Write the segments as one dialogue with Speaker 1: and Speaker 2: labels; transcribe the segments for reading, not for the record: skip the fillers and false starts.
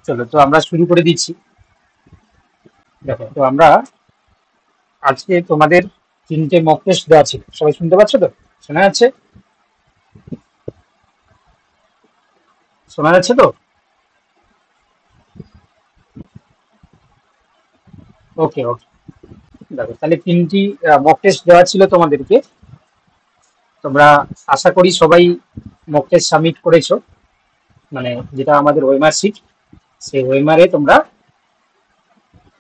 Speaker 1: চলো তো আমরা শুরু করে দিচ্ছি। দেখো তো আমরা আজকে তোমাদের 3টে মক টেস্ট দেওয়া ছিল, সবাই শুনতে পাচ্ছ তো? শোনা যাচ্ছে? শোনা যাচ্ছে তো? ওকে ওকে। দেখো তাহলে 3টি মক টেস্ট দেওয়া ছিল তোমাদেরকে। তোমরা আশা করি সবাই মক টেস্ট সাবমিট করেছো, মানে যেটা আমাদের ওয়েমার শিট, সেই ওয়েমারে তোমরা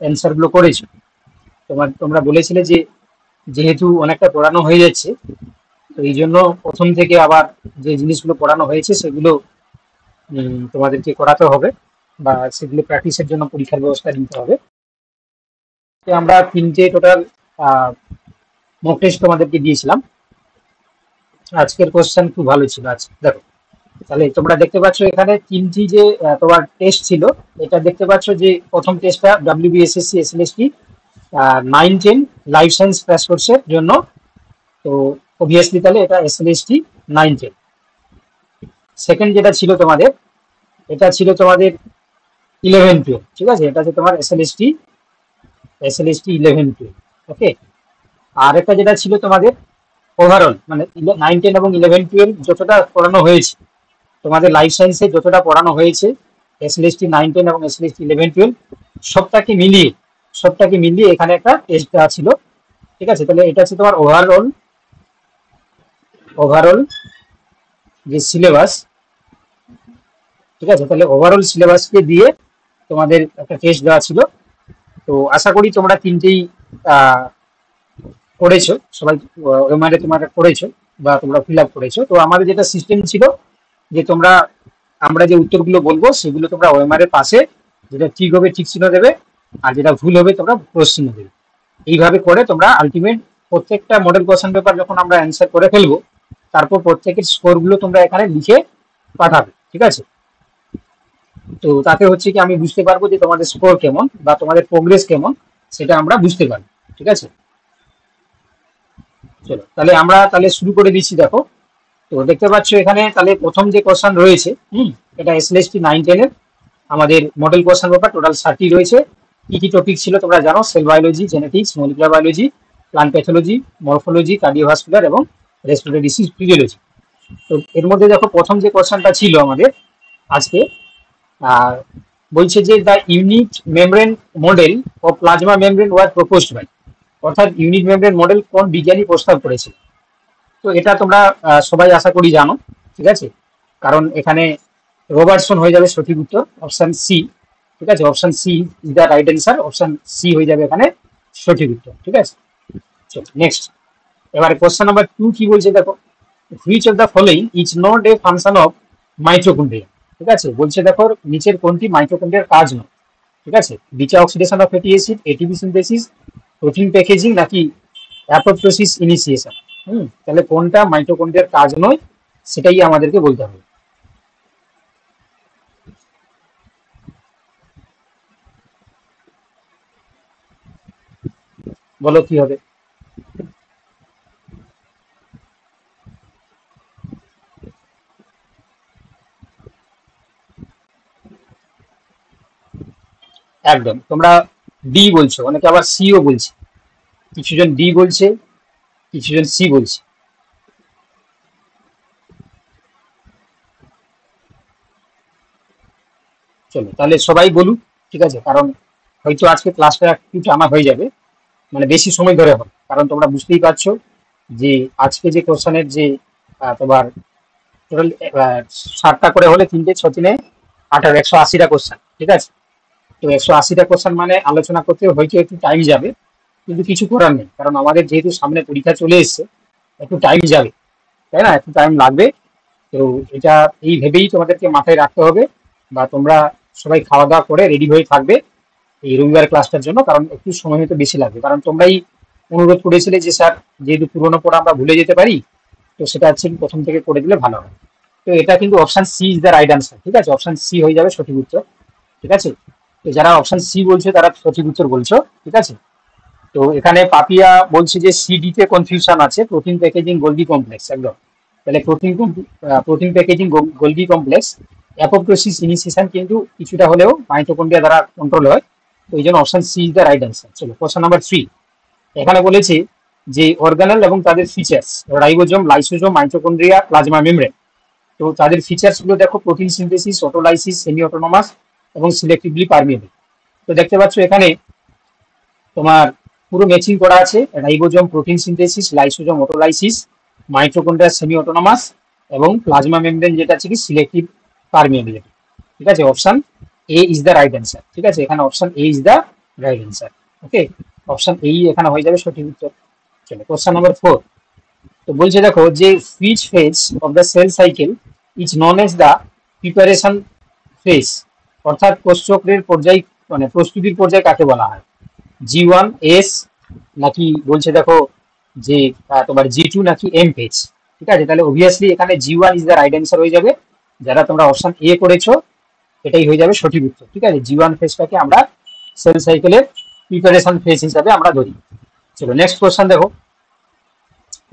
Speaker 1: অ্যান্সার গুলো করেছো। তোমরা বলেছিলে যে যেহেতু অনেকটা পড়ানো হয়ে যাচ্ছে, তো এই জন্য প্রথম থেকে আবার যে জিনিসগুলো পড়ানো হয়েছে সেগুলো তোমাদেরকে করাতে হবে, বা সেগুলো প্র্যাকটিসের জন্য পরীক্ষার ব্যবস্থা নিতে হবে। তো আমরা 3টে টোটাল মক টেস্ট তোমাদেরকে দিয়েছিলাম। আজকের কোশ্চেন খুব ভালো ছিল। আজকে দেখো তাহলে তোমরা দেখতে পাচ্ছ এখানে 3টি যে তোমার টেস্ট ছিল। এটা দেখতে পাচ্ছ যে প্রথম টেস্টটা WBSSC SLST 9-10 life science crash কোর্সের জন্য। তো অবভিয়াসলি তাহলে এটা SLST 9-10। সেকেন্ড যেটা ছিল তোমাদের, এটা ছিল তোমাদের 11-12, ঠিক আছে? এটা হচ্ছে তোমার SLST 11-12। ওকে। আর একটা যেটা ছিল তোমাদের ওভারঅল, মানে 9-10 এবং 11-12 যতটা পড়ানো হয়েছে তোমাদের লাইফ সায়েন্সে, যতটা পড়ানো হয়েছে SLST 9-10 এবং SLST 11-12 সবটাকে মিলিয়ে এখানে একটা টেস্ট দেওয়া ছিল, ঠিক আছে? তাহলে এটা হচ্ছে তোমার ওভারঅল যে সিলেবাস, ঠিক আছে? তাহলে ওভারঅল সিলেবাসকে দিয়ে তোমাদের একটা টেস্ট দেওয়া ছিল। তো আশা করি তোমরা 3টেই করেছো সবাই, ওএমআর এ তোমরা করেছো বা তোমরা ফিল আপ করেছো। তো আমাদের যেটা সিস্টেম ছিল যে আমরা যে উত্তরগুলো বলবো সেগুলো তোমরা ওএমআর এর পাশে, যেটা ঠিক হবে ঠিক চিহ্ন দেবে, আর যেটা ভুল হবে তোমরা ক্রস চিহ্ন দেবে। এইভাবে করে তোমরা আলটিমেট প্রত্যেকটা মডেল কোশ্চেন পেপার যখন আমরা অ্যান্সার করে ফেলবো, তারপর প্রত্যেকের স্কোর গুলো তোমরা এখানে লিখে পাঠাবে, ঠিক আছে? তো তাতে হচ্ছে কি আমি বুঝতে পারবো যে তোমাদের স্কোর কেমন বা তোমাদের প্রোগ্রেস কেমন, সেটা আমরা বুঝতে পারবো, ঠিক আছে? চলো তাহলে আমরা তাহলে শুরু করে দিচ্ছি। দেখো তো দেখতে পাচ্ছ এখানে তাহলে প্রথম যে কোশ্চেন রয়েছে, এটা SLST 9-10 এর আমাদের মডেল কোশ্চেন পেপার। টোটাল 60টি রয়েছে। কি কি টপিক ছিল তোমরা জানো? Sell biology, genetics, molecular biology, plant pathology, morphology, cardiovascular এবং রেসপিরেটরি ডিসিজ ফিজিওলজি। তো এর মধ্যে দেখো প্রথম যে কোশ্চেনটা ছিল আমাদের আজকে, আর বলছে যে দ্য ইউনিট মেমব্রেন মডেল ও plasma membrane were proposed by, অর্থাৎ ইউনিট মেমব্রেন মডেল কোন বিজ্ঞানী প্রস্তাব করেছে? তো এটা তোমরা সবাই আশা করি জানো, ঠিক আছে? কারণ এখানে রবার্টসন হয়ে যাবে সঠিক উত্তর, অপশন সি, ঠিক আছে? Option C is the right answer. Option C হয়ে যাবে এখানে সঠিক উত্তর, ঠিক আছে? চলো নেক্সট। এবারে কোশ্চেন নাম্বার 2 কি বলছে দেখো, which of the following is not a function of mitochondria, ঠিক আছে? বলছে দেখো নিচের কোনটি মাইটোকন্ড্রিয়ার কাজ নয়, ঠিক আছে? Beta oxidation of fatty acid, ATP synthesis, protein packaging নাকি অ্যাপোপ্টোসিস ইনিশিয়েশন। তাহলে কোনটা মাইটোকন্ড্রিয়ার কাজ নয় সেটাই আমাদেরকে বলতে হবে। বলো কি হবে? একদম তোমরা ডি বলছো, অনেকে আবার সিও বলছে। কিছুজন ডি বলছে, কিছুজন সি বলছে। চলো তাহলে সবাই বলুক, ঠিক আছে? কারণ হয়তো আজকে ক্লাসটা একটু টানা হয়ে যাবে, মানে বেশি সময় ধরে হবে। কারণ তোমরা বুঝতেই পারছো যে আজকে যে কোশ্চেনের যে তোমার টোটাল 60টা করে হলে 3টে 6 18, 180টা কোশ্চেন, ঠিক আছে? তো 180টা কোশ্চেন মানে আলোচনা করতে হয়তো একটু টাইম যাবে, কিন্তু কিছু করার নেই, কারণ আমাদের যেহেতু সামনে পরীক্ষা চলে এসছে, একটু টাইম যাবে, তাই না? একটু টাইম লাগবে। তো এটা এই ভেবেই তোমাদেরকে মাথায় রাখতে হবে, বা তোমরা সবাই খাওয়া দাওয়া করে রেডি হয়ে থাকবে এই রবিবার ক্লাসটার জন্য, কারণ একটু সময় হয়তো বেশি লাগবে। কারণ তোমরাই অনুরোধ করেছিলে যে স্যার যেহেতু পুরোনো পড়া আমরা ভুলে যেতে পারি, তো সেটা হচ্ছে প্রথম থেকে করে দিলে ভালো হয়। তো এটা কিন্তু option C is the right answer, ঠিক আছে? অপশন সি হয়ে যাবে সঠিক উত্তর, ঠিক আছে? তো যারা অপশন সি বলছে তারা সঠিক উত্তর বলছো, ঠিক আছে? তো এখানে পাপিয়া বলছে যে সিডি তে কনফিউশন আছে, প্রোটিন প্যাকেজিং গোলগি কমপ্লেক্স। একদম তাহলে protein packaging Golgi complex, apoptosis initiation কিন্তু কিছুটা হলেও মাইটোকন্ড্রিয়া দ্বারা কন্ট্রোল হয়। তো এই জন্য option C is the right answer. চলো কোশ্চেন নাম্বার 3। এখানে বলেছে যে অর্গানেল এবং তাদের features, ribosome, lysosome, mitochondria, plasma membrane. তো তাদের ফিচার্স গুলো দেখো, protein synthesis, autolysis, semi autonomous এবং সিলেক্টিভলি পারমিয়েবল। তো দেখতে পাচ্ছ এখানে তোমার পুরো ম্যাচিং করা আছে, ribosome protein synthesis, lysosome autolysis, mitochondria semi autonomous এবং প্লাজমা মেমব্রেন যেটা আছে কি সিলেক্টিভ পারমিয়েবিলিটি। ঠিক আছে, option A is the right answer. ঠিক আছে, এখানে option A is the right answer. Okay, option A এখানে হয়ে যাবে সঠিক উত্তর। চলো কোশ্চেন নাম্বার 4। তো বলছে দেখো যে which phase of the cell cycle is known as the preparation phase, অর্থাৎ কোষচক্রের পর্যায় মানে প্রস্তুতির পর্যায় কাকে বলা হয়? G1 S নাকি বলছে দেখো যে তোমার G2 নাকি M ফেজ। ঠিক আছে, তাহলে অবভিয়াসলি এখানে G1 is the right answer হয়ে যাবে। যারা তোমরা অপশন এ করেছো এটাই হয়ে যাবে সঠিক উত্তর। ঠিক আছে, G1 ফেজটাকে আমরা সেল সাইকেলের প্রিপারেশন ফেজ হিসাবে আমরা ধরি। চলো নেক্সট কোশ্চেন দেখো,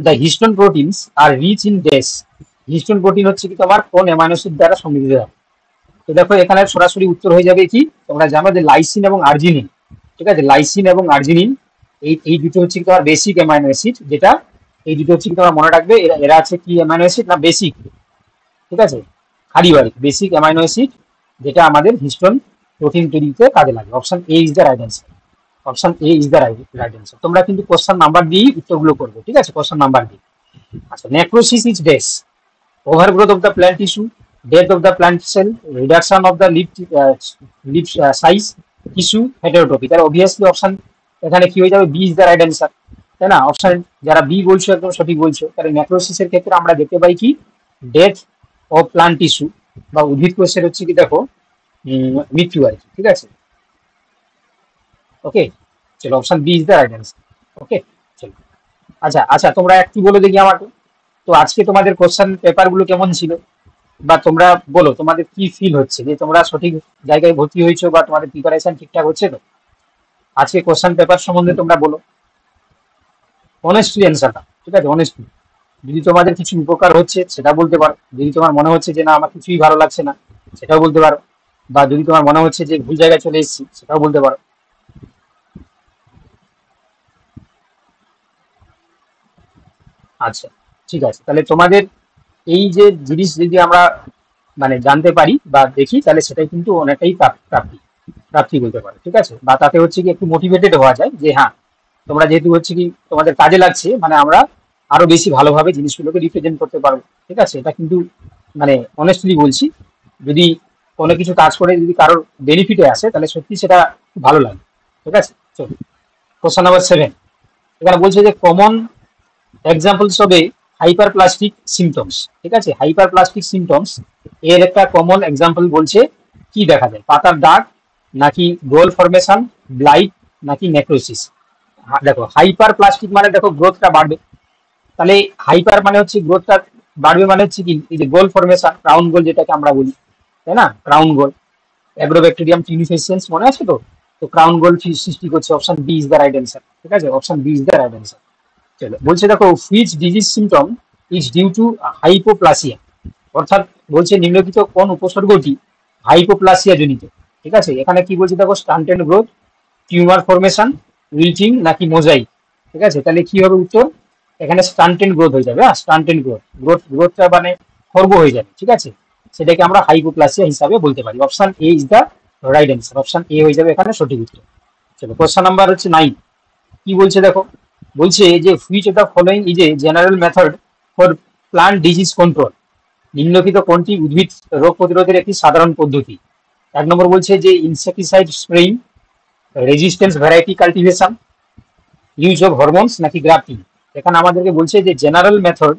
Speaker 1: the histone proteins are rich in dash. Histone protein হচ্ছে কি তোমার কোন অ্যামাইনো অ্যাসিড দ্বারা সমৃদ্ধ হয়? তো দেখো এখানে সরাসরি উত্তর হয়ে যাবে কি, তোমরা জানো যে লাইসিন এবং আর্জিনিন। ঠিক আছে, লাইসিন এবং আর্জিনিন এই দুটো হচ্ছে কি তোমার বেসিক অ্যামাইনো অ্যাসিড, যেটা এই দুটো হচ্ছে কি তোমার মনে রাখবে, এরা এরা আছে কি অ্যামাইনো অ্যাসিড না বেসিক। ঠিক আছে, পারিবারিক বেসিক অ্যামাইনো অ্যাসিড, যেটা আমাদের হিস্টোন প্রোটিন তৈরিতে কাজে লাগে। Option A is the right answer. Option A is the right answer. তোমরা কিন্তু কোশ্চেন নাম্বার দিয়েই উত্তরগুলো করবে। ঠিক আছে, কোশ্চেন নাম্বার দিয়ে। আচ্ছা, necrosis is dash, overgrowth of the plant tissue, death of the plant cell, reduction of the leaf size, tissue heterotrophy। তাহলে অবভিয়াসলি অপশন এখানে কি হয়ে যাবে, B is the right answer, তাই না? অপশন যারা বি বলছো একদম সঠিক বলছো। তাহলে নেক্রোসিসের ক্ষেত্রে আমরা দেখতে পাই কি, ডেথ অফ প্লান্ট টিস্যু বা উদ্ভিদ কোষের হচ্ছে কি দেখো মৃত্যু আর কি। ঠিক আছে, ওকে, চলো option B is the right answer. Okay, চলো। আচ্ছা আচ্ছা, তোমরা একটু বলো দেখি আমাকে, তো আজকে তোমাদের কোশ্চেন পেপার গুলো কেমন ছিল, বা তোমরা বলো তোমাদের কি ফিল হচ্ছে, যে তোমরা সঠিক জায়গায় ভর্তি হয়েছো বা তোমাদের প্রিপারেশন ঠিকঠাক হচ্ছে? তো আজকে কোশ্চেন পেপার সম্বন্ধে তোমরা বলো, অনেস্টলি অ্যান্সারটা। ঠিক আছে, অনেস্টলি। যদি তোমাদের কিছু উপকার হচ্ছে সেটা বলতে পারো, যদি তোমার মনে হচ্ছে যে না আমার কিছুই ভালো লাগছে না সেটাও বলতে পারো, বা যদি তোমার মনে হচ্ছে যে ভুল জায়গায় চলে এসেছি সেটাও বলতে পারো। আচ্ছা, ঠিক আছে, তাহলে তোমাদের এই যে জিনিস যদি আমরা মানে জানতে পারি বা দেখি, তাহলে সেটাই কিন্তু অনেকটাই প্রাপ্তি প্রাপ্তি বলতে পারো। ঠিক আছে, বা তাতে হচ্ছে কি একটু মোটিভেটেড হওয়া যায় যে হ্যাঁ তোমরা যেহেতু হচ্ছে কি তোমাদের কাজে লাগছে, মানে আমরা আরো বেশি ভালোভাবে জিনিসগুলোকে রিপ্রেজেন্ট করতে পারবো। ঠিক আছে, এটা কিন্তু মানে অনেস্টলি বলছি, যদি কোনো কিছু কাজ করে যদি কারোর বেনিফিটে আসে তাহলে সত্যি সেটা খুব ভালো লাগে। ঠিক আছে, চলো কোশ্চেন নাম্বার 7। এখানে বলছে যে কমন এক্সাম্পলস হবে হাইপারপ্লাস্টিক সিমটমস। ঠিক আছে, হাইপারপ্লাস্টিক সিমটমস এর একটা কমন এক্সাম্পল বলছে কি দেখা যায়, পাতার দাগ নাকি গোল ফরমেশন, ব্লাইট নাকি নেক্রোসিস। দেখো হাইপার প্লাস্টিক মানে দেখো গ্রোথটা বাড়বে, তাহলে হাইপার মানে হচ্ছে গ্রোথটা বাড়বে, মানে হচ্ছে কি এই যে গোল ফরমেশন, ক্রাউন গোল যেটাকে আমরা বলি, তাই না? ক্রাউন গোল, অ্যাগ্রোব্যাকটেরিয়াম টিনিফেসিয়েন্স মনে আছে তো? তো ক্রাউন গোল সৃষ্টি করছে। Option B is the right answer. ঠিক আছে, option B is the right answer. চলো বলছে দেখো which disease symptom is due to hypoplasia, অর্থাৎ বলছে নিম্নলিখিত কোন উপসর্গটি হাইপোপ্লাসিয়া জনিত। ঠিক আছে, এখানে কি বলছে দেখো, stunted growth, tumour formation, wilting নাকি মোজাইক। ঠিক আছে, তাহলে কি হবে উত্তর, এখানে স্টান্টেড গ্রোথ হয়ে যাবে। স্টান্টেড গ্রোথটা মানে খর্ব হয়ে যাবে। ঠিক আছে, সেটাকে আমরা হাইপোপ্লাসিয়া হিসাবে বলতে পারি। Option A is the right answer. Option এ হয়ে যাবে এখানে সঠিক উত্তর। চলো কোশ্চেন নাম্বার হচ্ছে 9। কি বলছে দেখো, বলছে যে which of the following is a general method for plant disease control, নিম্নলিখিত কোনটি উদ্ভিদ রোগ প্রতিরোধের একটি সাধারণ পদ্ধতি? এক নম্বর বলছে যে insecticide spraying, resistance variety cultivation, use of hormones নাকি গ্রাফটিং। এখানে আমাদেরকে বলছে যে general method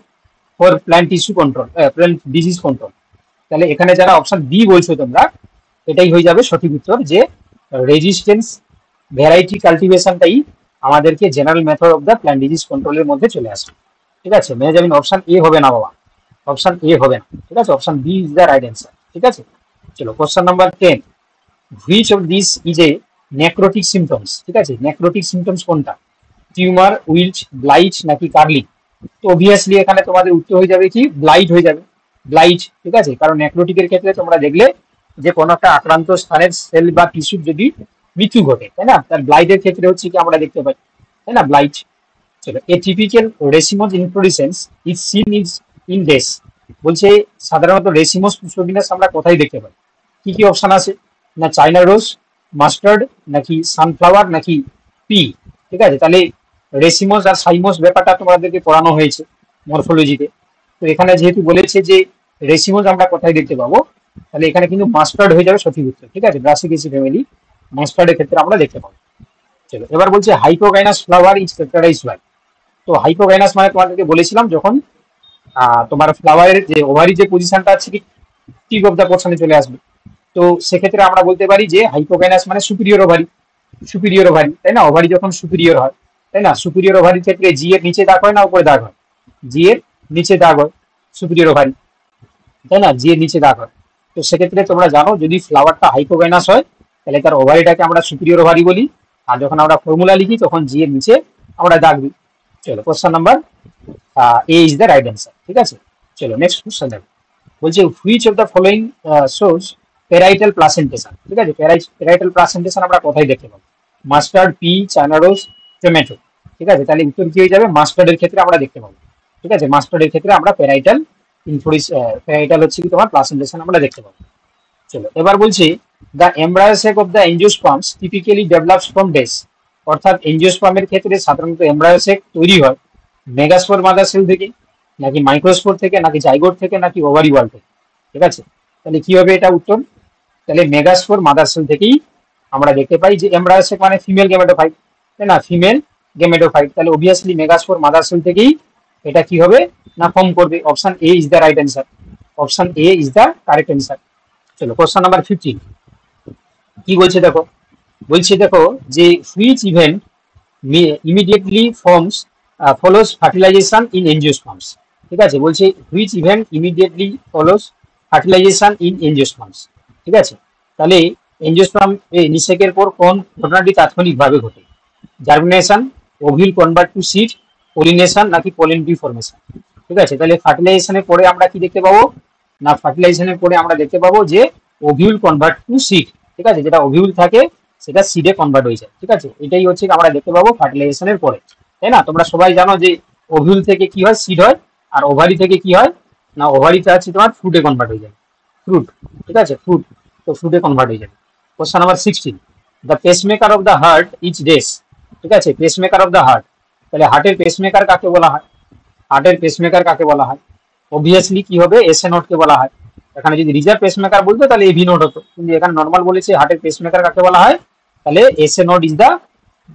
Speaker 1: for plant tissue control, plant disease control. তাহলে এখানে যারা অপশন বি বলছো তোমরা, এটাই হয়ে যাবে সঠিক উত্তর, যে রেজিস্ট্যান্স ভ্যারাইটি কাল্টিভেশনটাই আমাদেরকে general method of the plant disease কন্ট্রোলের মধ্যে চলে আসে। ঠিক আছে, মেয়ে যাবেন অপশন এ হবে না বাবা, অপশন এ হবে না। ঠিক আছে, option B is the right answer. ঠিক আছে, চলো question number 10। Which of this is a necrotic symptoms. ঠিক আছে, নেক্রোটিক সিমটমস কোনটা, টিউমার, উইল্ট, ব্লাইট নাকি কার্লিং। তো অবভিয়াসলি এখানে তোমাদের উত্তর হয়ে যাবে কি ব্লাইট হয়ে যাবে। ব্লাইট, ঠিক আছে, কারণ নেক্রোটিকের ক্ষেত্রে তোমরা দেখলে যে কোনো একটা আক্রান্ত স্থানের সেল বা টিস্যুর যদি মৃত্যু ঘটে, তাই না, তার ব্লাইটের ক্ষেত্রে হচ্ছে কি আমরা দেখতে পাই, তাই না, ব্লাইট। চলো, a typical racemose inflorescence is seen is in dash, বলছে সাধারণত রেসিমোস পুষ্পবিন্যাস আমরা কোথায় দেখতে পাই? কি কি অপশন আছে? না চাইনা রোজ, মাস্টার্ড, নাকি সানফ্লাওয়ার, নাকি পি। ঠিক আছে, তাহলে রেসিমোস আর সাইমোস ব্যাপারটা তোমাদেরকে পড়ানো হয়েছে মরফোলজিতে। তো এখানে যেহেতু বলেছে যে রেসিমোস আমরা কোথায় দেখতে পাবো, তাহলে এখানে কিন্তু মাস্টার্ড হয়ে যাবে সঠিক উত্তর। ঠিক আছে, ব্রাসিকেসি ফ্যামিলি মাস্টার্ডের ক্ষেত্রে আমরা দেখতে পাবো। চলো, এবার বলছে hypogynous flower is characterised by. তো হাইপোগাইনাস মানে তোমাদেরকে বলেছিলাম যখন তোমার ফ্লাওয়ারের যে ওভারি যে পজিশনটা আছে কি টিপ অফ দ্য পোর্শনে চলে আসবে। তো সেক্ষেত্রে আমরা বলতে পারি যে হাইপোগাইনাস মানে সুপিরিয়র ওভারি, সুপিরিয়র ওভারি, তাই না, ওভারি যখন সুপিরিয়র হয়, তাই না, সুপিরিয়র ওভারির ক্ষেত্রে জি এর নিচে দাগ হয় না উপরে দাগ হয়? জি এর নিচে দাগ হয় সুপিরিয়র ওভারি, তাই না, জি এর নিচে দাগ হয়। তো সেক্ষেত্রে তোমরা জানো যদি ফ্লাওয়ারটা হাইপোগাইনাস হয় তাহলে তার ওভারিটাকে আমরা সুপিরিয়র ওভারি বলি, আর যখন আমরা ফর্মুলা লিখি তখন জি এর নিচে আমরা দাগ দিই। চলো, question number A is the right answer. ঠিক আছে, চলো নেক্সট কোশ্চেন দেখো। বলছে which of the following source parietal placentation. ঠিক আছে, প্যারাইটাল প্লাসেন্টেশন আমরা কোথায় দেখতে পাবো? Mustard, P, China rose, tomato. ঠিক আছে, তাহলে উত্তর কি হয়ে যাবে? মাস্টার্ডের ক্ষেত্রে আমরা দেখতে পাবো। ঠিক আছে, মাস্টার্ডের ক্ষেত্রে আমরা প্যারাইটাল প্যারাইটাল হচ্ছে কি তোমার প্লাসেন্টেশন আমরা দেখতে পাবো। চলো, এবার বলছি the embryo sac of the angiosperms typically develops from dash, অর্থাৎ এনজিওস্পার্মের ক্ষেত্রে সাধারণত এমব্রায়ো স্যাক তৈরি হয় মেগাস্পোর মাদার সেল থেকে, নাকি মাইক্রোস্পোর থেকে, নাকি জাইগোট থেকে, নাকি ওভারি ওয়াল থেকে। ঠিক আছে, তাহলে কি হবে এটা উত্তর? তাহলে মেগাস্পোর মাদার সেল থেকেই আমরা দেখতে পাই যে এমব্রায়ো স্যাক মানে ফিমেল গেমেটোফাইট, তাই না, ফিমেল গেমেটোফাইট, তাহলে অবভিয়াসলি মেগাস্পোর মাদার সেল থেকেই এটা কি হবে না ফর্ম করবে। Option A is the right answer, option A is the correct answer. চলো, কোশ্চেন নাম্বার 15 কি বলছে দেখো। বলছে দেখো যে which event immediately forms follows fertilization in angiosperms. ঠিক আছে, বলছে which event immediately follows fertilization in angiosperms. ঠিক আছে, তাহলে এনজিওস্পার্ম নিষেকের পর কোন ঘটনাটি তাৎক্ষণিকভাবে ঘটে? Germination, ovule convert to seed, pollination, নাকি পোলেন ডিফরমেশন। ঠিক আছে, তাহলে ফার্টিলাইজেশনের পরে আমরা কি দেখতে পাবো? না ফার্টিলাইজেশনের পরে আমরা দেখতে পাবো যে ওভিউল কনভার্ট টু সিড। ঠিক আছে, যেটা ওভিউল থাকে সেটা সিডে কনভার্ট হয়ে যায়। ঠিক আছে, এটাই হচ্ছে আমরা দেখতে পাবো ফার্টিলাইজেশনের পরে, তাই না। তোমরা সবাই জানো যে ওভিউল থেকে কি হয়? সিড হয়। আর ওভারি থেকে কি হয়? না ওভারিটা আছে তোমার ফ্রুটে কনভার্ট হয়ে যায়, ফ্রুট। ঠিক আছে, ফ্রুট, তো ফ্রুটে কনভার্ট হয়ে যাবে। Question number 16 the pacemaker of the heart is dash. ঠিক আছে, পেসমেকার অফ দ্য হার্ট, তাহলে হার্টের পেসমেকার কাকে বলা হয়? হার্টের পেসমেকার কাকে বলা হয়? অবভিয়াসলি কি হবে? এসএ নোট কে বলা হয়। এখানে যদি রিজার্ভ পেসমেকার বলতো তাহলে এভি নোট হতো, কিন্তু এখানে নর্মাল বলেছে হার্টের পেসমেকার কাকে বলা হয়, তাহলে SA note is the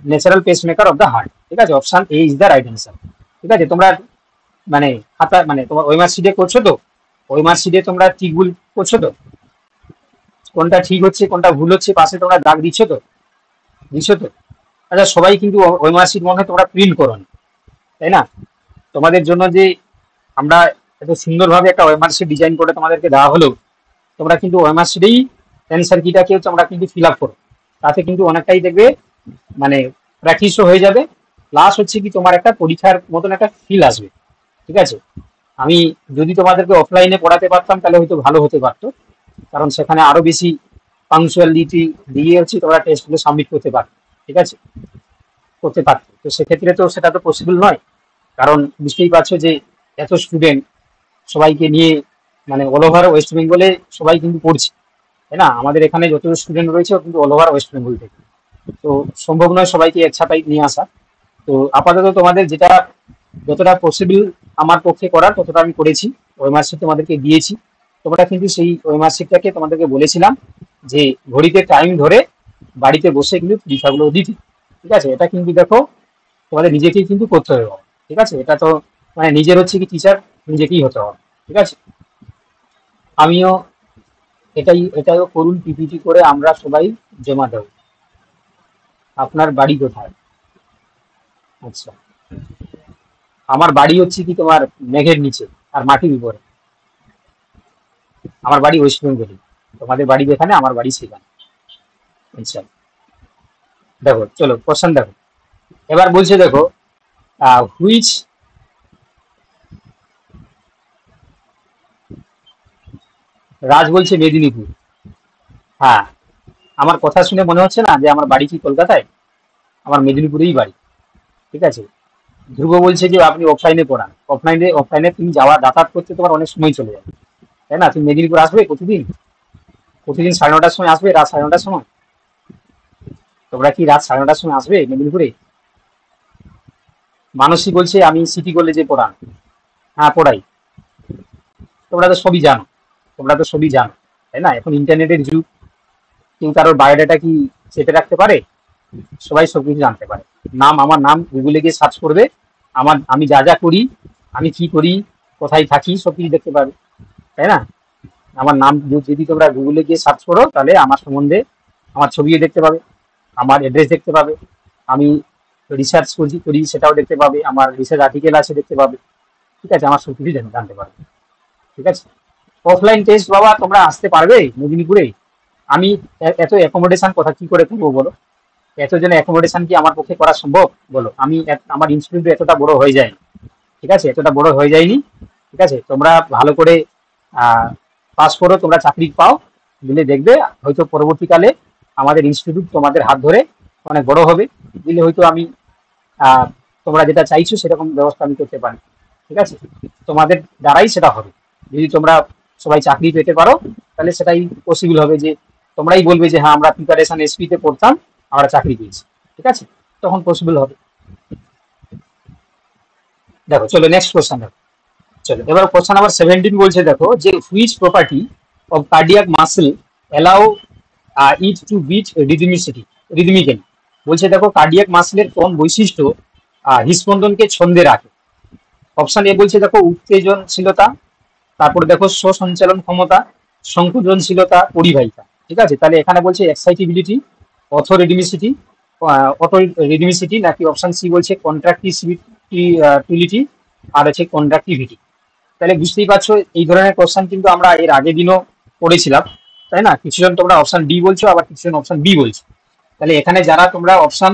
Speaker 1: natural pacemaker of the heart. ঠিক আছে, option A is the right answer. ঠিক আছে, তোমরা মানে খাতা মানে তোমার ওই মার্কশিটে করছো তো, ওই মার্কশিটে তোমরা ঠিক ভুল করছো তো, কোনটা ঠিক হচ্ছে কোনটা ভুল হচ্ছে পাশে তোমরা দাগ দিচ্ছ তো, দিচ্ছ তো? আচ্ছা, সবাই কিন্তু ওই মার্কশিট মনে হয় তোমরা প্রিন্ট করো, তাই না? তোমাদের জন্য যে আমরা এত সুন্দরভাবে একটা ওয়েমার্কশিট ডিজাইন করে তোমাদেরকে দেওয়া হলো, তোমরা কিন্তু ওয়েমার্কশিটেই অ্যান্সার কিটাকে হচ্ছে আমরা কিন্তু ফিল আপ করো, তাতে কিন্তু অনেকটাই দেখবে মানে প্র্যাকটিসও হয়ে যাবে, প্লাস হচ্ছে কি তোমার একটা পরীক্ষার মতন একটা ফিল আসবে। ঠিক আছে, আমি যদি তোমাদেরকে অফলাইনে পড়াতে পারতাম তাহলে হয়তো ভালো হতে পারতো, কারণ সেখানে আরো বেশি পাংচুয়ালিটি দিয়ে হচ্ছে তোমরা টেস্টগুলো সাবমিট করতে পারতো। ঠিক আছে, করতে পারতো, তো সেক্ষেত্রে তো সেটা তো পসিবল নয়, কারণ বুঝতেই পারছো যে এত স্টুডেন্ট সবাইকে নিয়ে মানে অল ওভার ওয়েস্ট বেঙ্গলে সবাই কিন্তু পড়ছে, তাই না, আমাদের এখানে যত স্টুডেন্ট রয়েছে কিন্তু অল ওভার ওয়েস্ট বেঙ্গল থেকে, তো সম্ভব নয় সবাইকে একসাথে নিয়ে আসা। তো আপাতত তোমাদের যেটা যতটা পসিবল আমার পক্ষে করার ততটা আমি করেছি, ওই মার্কশিট তোমাদেরকে দিয়েছি। তোমরা কিন্তু সেই ওই মার্কশিটটাকে তোমাদেরকে বলেছিলাম যে ঘড়িতে টাইম ধরে বাড়িতে বসে কিন্তু পরীক্ষাগুলো দিতে। ঠিক আছে, এটা কিন্তু দেখো তোমাদের নিজেকেই কিন্তু করতে হবে। ঠিক আছে, এটা তো মানে নিজের হচ্ছে কি টিচার নিজেকেই হতে হবে। ঠিক আছে, আমিও এটাও করুন, পিপিটি করে আমরা সবাই জমা দেব। আপনার বাড়ি কোথায়? আচ্ছা, আমার বাড়ি হচ্ছে কি তোমার মেঘের নিচে আর মাটির উপরে। আমার বাড়ি ওয়েস্ট বেঙ্গলে, তোমাদের বাড়ি যেখানে আমার বাড়ি সেখানে। আচ্ছা, দেখো চলো কোশ্চেন দেখো। এবার বলছে দেখো হুইচ রাজ বলছে মেদিনীপুর। হ্যাঁ, আমার কথা শুনে মনে হচ্ছে না যে আমার বাড়ি কি কলকাতায়? আমার মেদিনীপুরেই বাড়ি। ঠিক আছে। ধ্রুব বলছে যে আপনি অফলাইনে পড়ান, অফলাইনে তুমি যাতায়াত করতে তোমার অনেক সময় চলে যাবে, তাই না? তুমি মেদিনীপুর আসবে প্রতিদিন, প্রতিদিন 9:30টার সময় আসবে, রাত 9:30টার সময়। তোমরা কি রাত 9:30টার সময় আসবে মেদিনীপুরে? মানসী বলছে আমি সিটি কলেজে পড়ান। হ্যাঁ, পড়াই। তোমরা তো সবই জানো, তোমরা তো সবই জানো, তাই না? এখন ইন্টারনেটের যুগ, কেউ কারোর বায়োডাটা কি চেপে রাখতে পারে? সবাই সবকিছু জানতে পারে। আমার নাম গুগলে গিয়ে সার্চ করবে, আমি যা যা করি, আমি কি করি, কোথায় থাকি, সবকিছু দেখতে পাবে, তাই না? আমার নাম যদি তোমরা গুগলে গিয়ে সার্চ করো, তাহলে আমার সম্বন্ধে, আমার ছবিও দেখতে পাবে, আমার অ্যাড্রেস দেখতে পাবে, আমি রিসার্চ করি সেটাও দেখতে পাবে, আমার রিসার্চ আর্টিকেল আছে দেখতে পাবে। ঠিক আছে, আমার সবকিছু জানতে পারবে। ঠিক আছে। অফলাইন টেস্ট বাবা তোমরা আসতে পারবে মেদিনীপুরে? আমি এত অ্যাকোমোডেশন কথা কি করে করবো বলো? এতজনের অ্যাকোমোডেশন কি আমার পক্ষে করা সম্ভব বলো? আমার ইনস্টিটিউট এতটা বড় হয়ে যায়, ঠিক আছে, এতটা বড় হয়ে যায়নি। ঠিক আছে, তোমরা ভালো করে পাস করো, তোমরা চাকরি পাও, দিলে দেখবে হয়তো পরবর্তীকালে আমাদের ইনস্টিটিউট তোমাদের হাত ধরে অনেক বড় হবে, দিলে হয়তো আমি আহ, তোমরা যেটা চাইছো সেরকম ব্যবস্থা আমি করতে পারি। ঠিক আছে, তোমাদের দ্বারাই সেটা হবে। যদি তোমরা সবাই চাকরি পেতে পারো, তাহলে সেটাই পসিবল হবে যে তোমরাই বলবে যে হ্যাঁ আমরা প্রিপারেশন এসপি তে পড়তাম, আমরা চাকরি পেয়েছি। ঠিক আছে, তখন পসিবল হবে। দেখো, চলো নেক্সট কোশ্চেন দেখো। চলো এবার কোশ্চেন নাম্বার 17 বলছে, দেখো যে which property of cardiac muscle allow it to beat rhythmically. বলছে দেখো কার্ডিয়াক মাসলের কোন বৈশিষ্ট্য হৃদস্পন্দনকে ছন্দে রাখে? অপশন এ বলছে দেখো উত্তেজনশীলতা, তারপরে দেখো স্বসঞ্চালন ক্ষমতা, সংকোচনশীলতা, পরিবাহিতা। ঠিক আছে, তাহলে এখানে বলছে এক্সাইটিবিলিটি, অথোরিডিমিসিটি, অটোরিডিমিসিটি, নাকি অপশন সি বলছে কন্ট্রাক্টিভিটি আর হচ্ছে কন্ট্রাক্টিভিটি। তাহলে বুঝতেই পারছো এই ধরনের কোশ্চেন কিন্তু আমরা এর আগের দিনও পড়েছিলাম, তাই না? কিছুজন তোমরা অপশন ডি বলছো, আবার কিছুজন অপশন বি বলছো। তাহলে এখানে যারা তোমরা অপশন,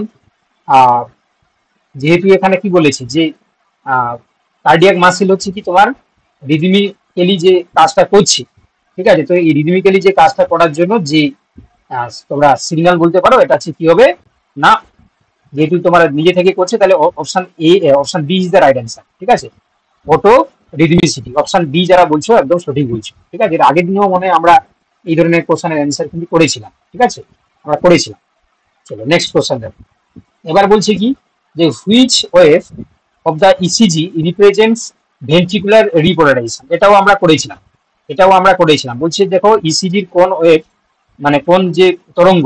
Speaker 1: যেহেতু এখানে কি বলেছে যে কার্ডিয়াক মাসল হচ্ছে কি তোমার রিদমিক্যালি যে কাজটা করছে, ঠিক আছে, তো এই রিদমিক্যালি যে কাজটা করার জন্য যে তোমরা সিগন্যাল বলতে পারো, এটা হচ্ছে কি হবে না, যেহেতু তোমার নিজে থেকে করছে, তাহলে option B is the right answer. ঠিক আছে, অটো রিদমিসিটি, অপশন বি যারা বলছো একদম সঠিক বলছো। ঠিক আছে, এর আগের দিনেও মনে হয় আমরা এই ধরনের কোশ্চেনের অ্যান্সার কিন্তু করেছিলাম। ঠিক আছে, আমরা করেছিলাম। চলো নেক্সট কোশ্চেন দেখো। এবার বলছে কি যে which wave of the ECG represents ventricular repolarisation. এটাও আমরা করেছিলাম। বলছে দেখো ইসিজির কোন ওয়েভ, মানে কোন যে তরঙ্গ,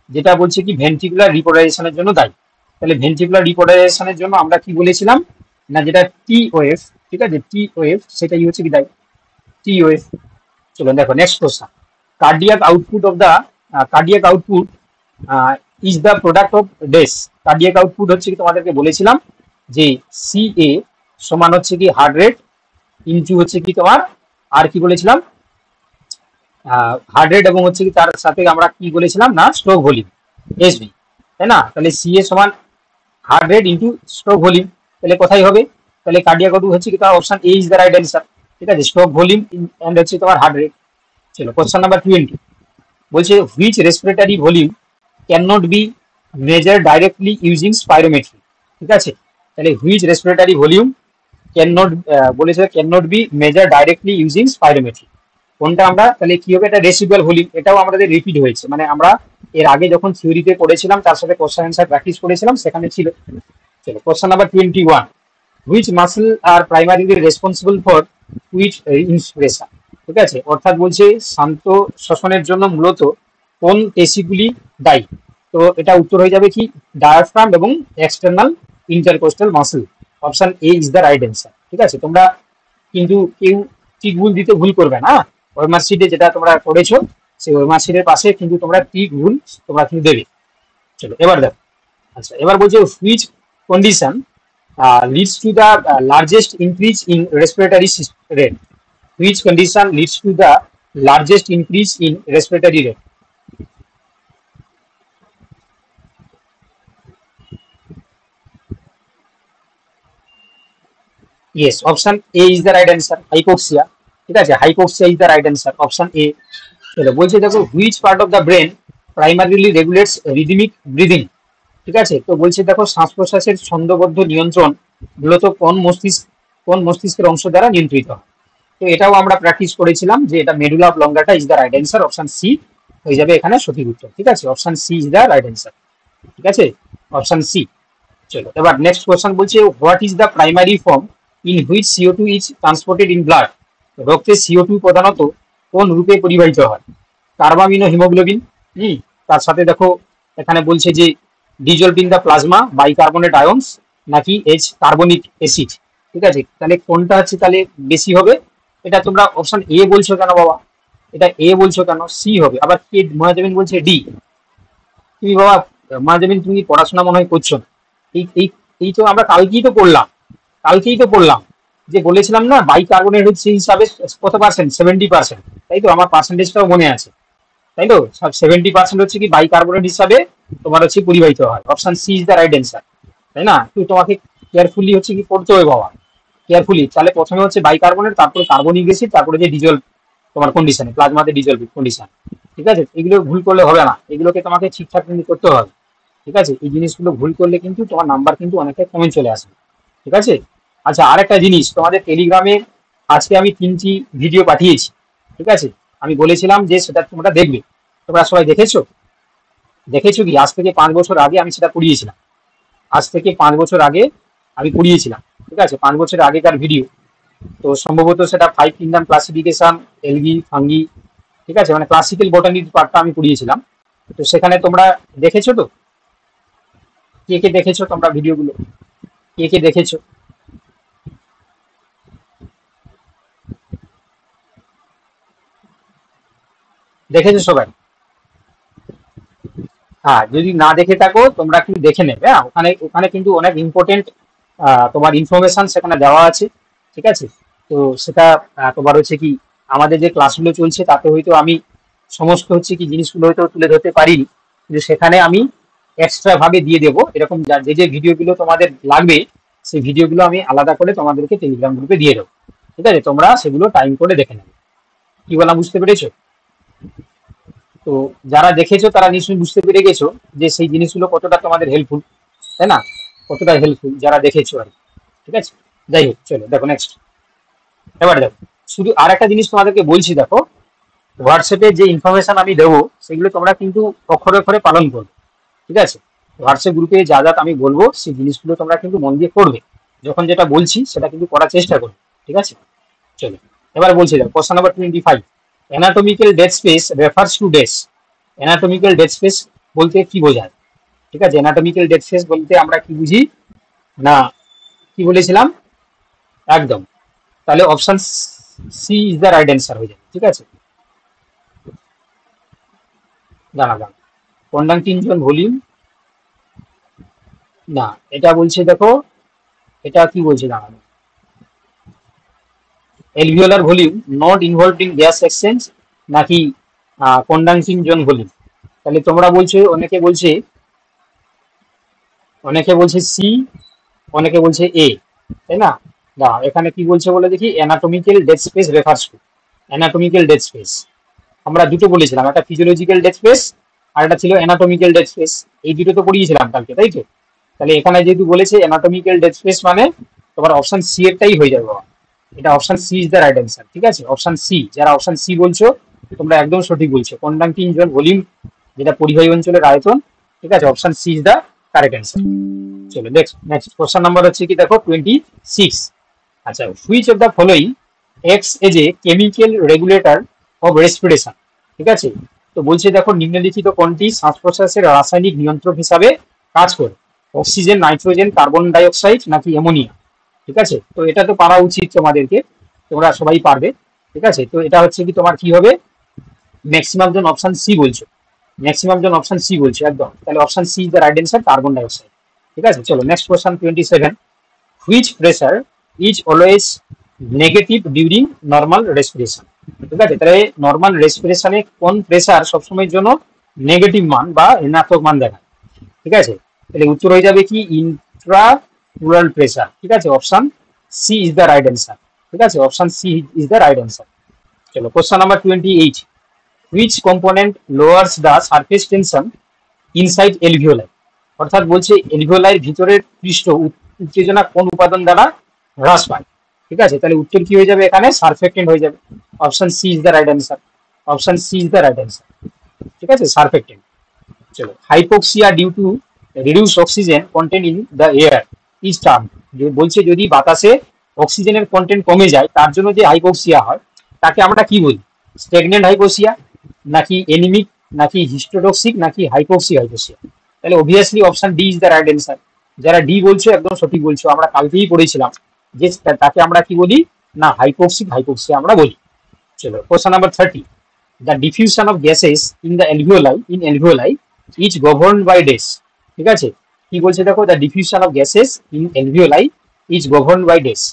Speaker 1: যেটা বলছে কি ভেন্ট্রিকুলার রিপোলারাইজেশনের জন্য দায়ী। তাহলে ভেন্ট্রিকুলার রিপোলারাইজেশনের জন্য আমরা কি বলেছিলাম না, যেটা টি ওয়েভ, ঠিক আছে, টি ওয়েভ সেটাই হচ্ছে কি দায়ী, টি ওয়েভ। চলো দেখো next question. Cardiac output is the product of dash. Cardiac output হচ্ছে কি তোমাদেরকে বলেছিলাম যে সি এ সমান হচ্ছে কি হার্ট রেট ইনটু হচ্ছে কি তোমার, আর কি বলেছিলাম, হার্ট রেট, এবং হচ্ছে কি তার সাথে আমরা কি বলেছিলাম না স্ট্রোক ভলিউম, এসবি, তাই না? তাহলে সি এ সমান heart rate into stroke volume, তাহলে কোথায় হবে? তাহলে কার্ডিয়াক আউটপুট হচ্ছে কি তোমার option A is the right answer. ঠিক আছে, স্ট্রোক ভলিউম এন্ড হচ্ছে তোমার হার্ট রেট। চলো কোশ্চেন নাম্বার 20 বলছে which respiratory volume can not be measure directly using spirometry. ঠিক আছে, তাহলে which respiratory volume can not, বলেছে can not be measure directly using spirometry. কোনটা আমরা তাহলে কি হবে, এটা রেসিডুয়াল ভলিউম। এটাও আমাদের রিপিট হয়েছে, মানে আমরা এর আগে যখন থিওরিতে পড়েছিলাম তার সাথে কোশ্চেন অ্যান্সার প্র্যাকটিস করেছিলাম, সেখানে ছিল। চলো question number 21, which muscle are primarily responsible for which inspiration. ঠিক আছে, অর্থাৎ বলছে শান্ত শ্বসনের জন্য মূলত কোন পেশিগুলি দায়ী। তো এটা উত্তর হয়ে যাবে কি ডায়াফ্রাম এবং external intercostal muscle. Option A is the right answer. ঠিক আছে, তোমরা কিন্তু কেউ টিক ভুল দিতে ভুল করবে না। ওয়েমার শিটে যেটা তোমরা করেছো, সেই ওয়েমার শিটের পাশে কিন্তু তোমরা টিক ভুল তোমরা কিন্তু দেবে। চলো এবার দেখো। আচ্ছা, এবার বলছে which condition leads to the largest increase in respiratory rate. Which condition leads to the largest increase in respiratory rate? Yes, option A is the right answer. Hypoxia. ঠিক আছে, hypoxia is the right answer, option এ। চলো বলছে দেখো which part of the brain primarily regulates rhythmic breathing. ঠিক আছে, তো বলছে দেখো শ্বাস প্রশ্বাসের ছন্দবদ্ধ নিয়ন্ত্রণ মূলত কোন মস্তিষ্কের অংশ দ্বারা নিয়ন্ত্রিত হয়। তো এটাও আমরা প্র্যাকটিস করেছিলাম যে এটা medulla oblongata is the right answer, option C হয়ে যাবে এখানে সঠিক উত্তর। ঠিক আছে, option C is the right answer. ঠিক আছে, অপশন সি। চলো এবার নেক্সট কোশ্চেন বলছে what is the primary form in which CO2 is transported in blood. রক্তে CO2 প্রধানত কোন রূপে পরিবাহিত হয়? কার্বামিনো হিমোগ্লোবিন, তার সাথে দেখো এখানে বলছে যে dissolved in the plasma bicarbonate ions, নাকি কার্বনিক অ্যাসিড। ঠিক আছে, তাহলে কোনটা হচ্ছে তাহলে বেশি হবে? এটা তোমরা অপশন এ বলছো কেন বাবা? এটা এ বলছো কেন? সি হবে। আবার কে মহাজামিন বলছে ডি। তুমি বাবা মহাজামিন তুমি পড়াশোনা মনে হয় করছো না। এই এই এই তো আমরা কালকেই তো পড়লাম যে বলেছিলাম না বাইকার্বনেট হচ্ছে হিসাবে কত পার্সেন্ট, 70%। তাই তো, আমার পার্সেন্টেজটাও মনে আছে। তাই তো, 70% হচ্ছে কি বাইকার্বনেট হিসাবে তোমার হচ্ছে পরিবাহিত হয়। Option C is the right answer. তাই না, তুই তোমাকে কেয়ারফুলি হচ্ছে কি পড়তে হবে বাবা, কেয়ারফুলি। তাহলে প্রথমে হচ্ছে বাইকার্বনেট, তারপরে কার্বনিক অ্যাসিড, তারপরে যে ডিজল তোমার কন্ডিশনে প্লাজমাতে ডিজল কন্ডিশন। ঠিক আছে, এগুলো ভুল করলে হবে না, এগুলোকে তোমাকে ঠিকঠাক কিন্তু করতে হবে। ঠিক আছে, এই জিনিসগুলো ভুল করলে কিন্তু তোমার নাম্বার কিন্তু অনেকটা কমে চলে আসবে। ঠিক আছে। আচ্ছা, আর একটা জিনিস, তোমাদের টেলিগ্রামে আজকে আমি 3টি ভিডিও পাঠিয়েছি। ঠিক আছে, আমি বলেছিলাম যে সেটা তোমরা দেখবে। তোমরা সবাই দেখেছো? দেখেছো কি? আজ থেকে 5 বছর আগে আমি সেটা পড়িয়েছিলাম। আজ থেকে 5 বছর আগে আমি পড়িয়েছিলাম। ঠিক আছে, 5 বছর আগেকার ভিডিও। তো সম্ভবত সেটা 5 কিংডম ক্লাসিফিকেশন, এলগি ফাঙ্গি। ঠিক আছে, মানে ক্লাসিক্যাল বটানির পার্টটা আমি পড়িয়েছিলাম। তো সেখানে তোমরা দেখেছো তো? কে কে দেখেছো তোমরা ভিডিওগুলো? কে কে দেখেছো? দেখেছো সবাই? হ্যাঁ, যদি না দেখে থাকো তোমরা কিন্তু দেখে নেবে। হ্যাঁ, ওখানে ওখানে কিন্তু অনেক ইম্পর্টেন্ট তোমার ইনফরমেশন সেখানে দেওয়া আছে। ঠিক আছে, তো সেটা তোমার হচ্ছে কি আমাদের যে ক্লাসগুলো চলছে তাতে হয়তো আমি সমস্ত হচ্ছে কি জিনিসগুলো হয়তো তুলে ধরতে পারিনি, কিন্তু সেখানে আমি এক্সট্রা ভাবে দিয়ে দেবো। এরকম যে যে ভিডিওগুলো তোমাদের লাগবে সেই ভিডিওগুলো আমি আলাদা করে তোমাদেরকে টেলিগ্রাম গ্রুপে দিয়ে দেবো। ঠিক আছে, তোমরা সেগুলো টাইম করে দেখে নেবে। কি বলা, বুঝতে পেরেছো? তো যারা দেখেছো তারা নিশ্চয়ই বুঝতে পেরে গেছো যে সেই জিনিসগুলো কতটা তোমাদের হেল্পফুল, তাই না? কতটা হেল্পফুল যারা দেখেছো আর কি। ঠিক আছে, যাই হোক, চলো দেখো নেক্সট। এবার দেখো, শুধু আর একটা জিনিস তোমাদেরকে বলছি, দেখো হোয়াটসঅ্যাপে যে ইনফরমেশন আমি দেবো সেগুলো তোমরা কিন্তু অক্ষরে অক্ষরে পালন করবে। ঠিক আছে, হোয়াটসঅ্যাপ গ্রুপে যা যা আমি বলবো সেই জিনিসগুলো তোমরা কিন্তু মন দিয়ে করবে। যখন যেটা বলছি সেটা কিন্তু করার চেষ্টা করবে। ঠিক আছে, চলো এবার বলছি দেখো question number 25। Anatomical dead space refers to dash. Anatomical dead space বলতে কি বোঝায়? ঠিক আছে, অ্যানাটমিক্যাল ডেড স্পেস বলতে আমরা কি বুঝি না, কি বলেছিলাম একদম। তাহলে option C is the right answer হয়ে যাবে। ঠিক আছে, দাঁড়ালাম কন্ডাক্টিং জোন ভলিউম, না এটা বলছে দেখো, এটা কি বলছে দাঁড়ানো, alveolar volume not involved in gas exchange, নাকি কন্ডাক্টিং জোন ভলিউম। তাহলে তোমরা বলছো, অনেকে বলছে সি, অনেকে বলছে এ, তাই না? না, এখানে কি বলছে বলে দেখি, anatomical dead space refers two. Anatomical dead space আমরা দুটো বলেছিলাম, একটা ফিজিওলজিক্যাল ডেড স্পেস আর একটা ছিল অ্যানাটমিক্যাল ডেড স্পেস। এই দুটো তো পড়িয়েছিলাম কালকে, তাই তো? তাহলে এখানে যেহেতু বলেছে অ্যানাটমিক্যাল ডেড স্পেস মানে তোমার অপশন সি এরটাই হয়ে যাবে বাবা। এটা option C is the right answer. ঠিক আছে, অপশন সি, যারা অপশন সি বলছো তোমরা একদম সঠিক বলছো, কন্ডাক্টিং জোন ভলিউম যেটা পরিবাহী অঞ্চলের আয়তন। ঠিক আছে, option C is the correct answer. চলো নেক্সট নেক্সট কোশ্চেন নাম্বার হচ্ছে কি দেখো 26। আচ্ছা, which of the following acts as a chemical regulator of respiration. ঠিক আছে, তো বলছে দেখো নিম্নলিখিত কোনটি শ্বাস প্রশ্বাসের রাসায়নিক নিয়ন্ত্রক হিসাবে কাজ করে? অক্সিজেন, নাইট্রোজেন, কার্বন ডাই অক্সাইড, নাকি অ্যামোনিয়া। ঠিক আছে, তো এটা তো পারা উচিত তোমাদেরকে, তোমরা সবাই পারবে। ঠিক আছে, তো এটা হচ্ছে কি তোমার কি হবে, ম্যাক্সিমাম জন অপশন সি বলছো, ম্যাক্সিমাম জন অপশন সি বলছো একদম। তাহলে option C is the right answer, carbon ডাই অক্সাইড। ঠিক আছে, চলো next question 27। Which pressure is always negative during normal respiration. ঠিক আছে, তাহলে নর্মাল রেসপিরেশনে কোন প্রেসার সবসময়ের জন্য নেগেটিভ মান বা ঋণাত্মক মান দেখায়? ঠিক আছে, তাহলে উত্তর হয়ে যাবে কি ইন্ট্রা প্লুরাল প্রেসার। ঠিক আছে, option C is the right answer. ঠিক আছে, option C is the right answer. চলো question number 28, which component lowers the surface tension inside alveoli, অর্থাৎ বলছে এলভিওলাইয়ের ভিতরের পৃষ্ঠ উত্তেজনা কোন উপাদান দ্বারা হ্রাস পায়। ঠিক আছে, তাহলে উত্তর কি হয়ে যাবে এখানে? সারফেক্টেন্ট হয়ে যাবে। Option C is the right answer. Option C is the right answer. ঠিক আছে, সারফেক্টেন্ট। চলো, hypoxia due to reduce oxygen content in the air is term, যে বলছে যদি বাতাসে অক্সিজেনের কন্টেন্ট কমে যায় তার জন্য যে হাইপোক্সিয়া হয় তাকে আমরা কি বলি? স্ট্যাগনেন্ট হাইপোক্সিয়া, নাকি এনিমিক, নাকি হিস্টোটক্সিক, নাকি হাইপোক্সি হাইপোক্সিয়া? তাহলে obviously option D is the right answer. যারা ডি বলছো একদম সঠিক বলছো, আমরা কালকেই পড়েছিলাম যে তাকে আমরা কি বলি না, হাইপোক্সিক হাইপোক্সিয়া আমরা বলি। চলো question number 30, the diffusion of gases in alveoli is governed by dash। ঠিক আছে, কি বলছে দেখো, the diffusion of gases in alveoli is governed by dash।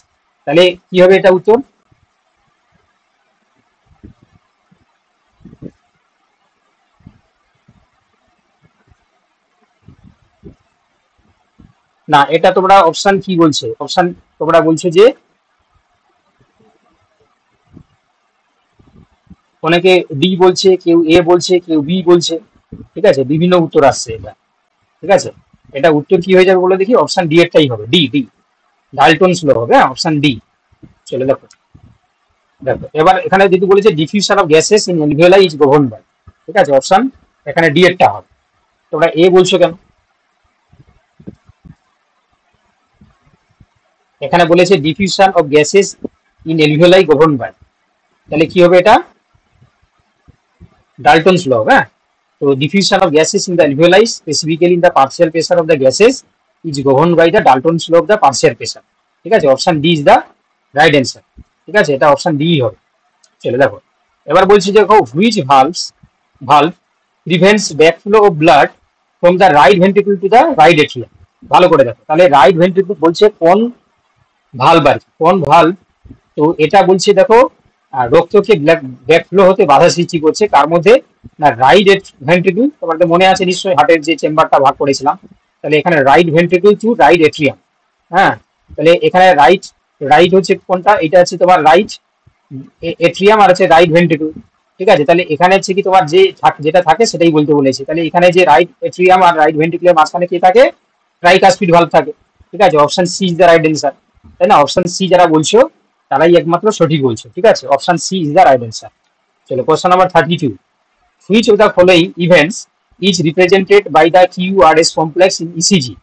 Speaker 1: তাহলে কি হবে এটা উত্তর? না, এটা তোমরা অপশন কি বলছে, অপশন তোমরা বলছো যে অনেকে ডি বলছে, কেউ এ বলছে, কেউ বি বলছে। ঠিক আছে, বিভিন্ন উত্তর আসছে এটা। ঠিক আছে, এটা উত্তর কি হয়ে যাবে বলে দেখি? অপশন ডি এরটাই হবে, ডি ডি ডাল্টনস ল হবে। হ্যাঁ, অপশন ডি। চলে দেখো, দেখো এবার এখানে যেহেতু বলেছে diffusion of gases in alveoli is governed by, ঠিক আছে, অপশন এখানে ডি এরটা হবে। তোমরা এ বলছো কেন? এখানে বলেছে diffusion of gases in alveoli governed by, তাহলে কি হবে এটা? Dalton's law. হ্যাঁ, তো diffusion of gases in the alveoli specifically in the partial pressure of the gases is governed by the Dalton's law of the partial pressure. ঠিক আছে, option D is the right answer. ঠিক আছে, এটা option D হবে। চলে দেখো, এবার বলছি দেখো, which valve prevents backflow of blood from the right ventricle to the right atrium. ভালো করে দেখো, তাহলে রাইট ভেন্ট্রিকল বলছে কোন ভালভ, আর কোন ভালভ? তো এটা বলছে দেখো, রক্তকে ব্যাকফ্লো হতে বাধা সৃষ্টি করছে কার মধ্যে? না, রাইট ভেন্ট্রিকল। তোমাদের মনে আছে নিশ্চয়ই, হার্টের যে চেম্বারটা ভাগ করেছিলাম, তাহলে এখানে right ventricle to right atrium. হ্যাঁ, তাহলে এখানে রাইট রাইট হচ্ছে কোনটা? এটা হচ্ছে তোমার রাইট এট্রিয়াম, আর হচ্ছে রাইট ভেন্ট্রিকল। ঠিক আছে, তাহলে এখানে হচ্ছে কি তোমার যে যেটা থাকে সেটাই বলতে বলেছে। তাহলে এখানে যে রাইট এট্রিয়াম আর রাইট ভেন্ট্রিকলের মাঝখানে কি থাকে? ট্রাইকাসপিড ভালভ থাকে। ঠিক আছে, option C is the right answer. তাই না? অপশন সি যারা বলছো তারাই একমাত্র সঠিক বলছো। ঠিক আছে, option C is the right answer. চলো question number 32, which of the following events is represented by the QRS complex in ECG?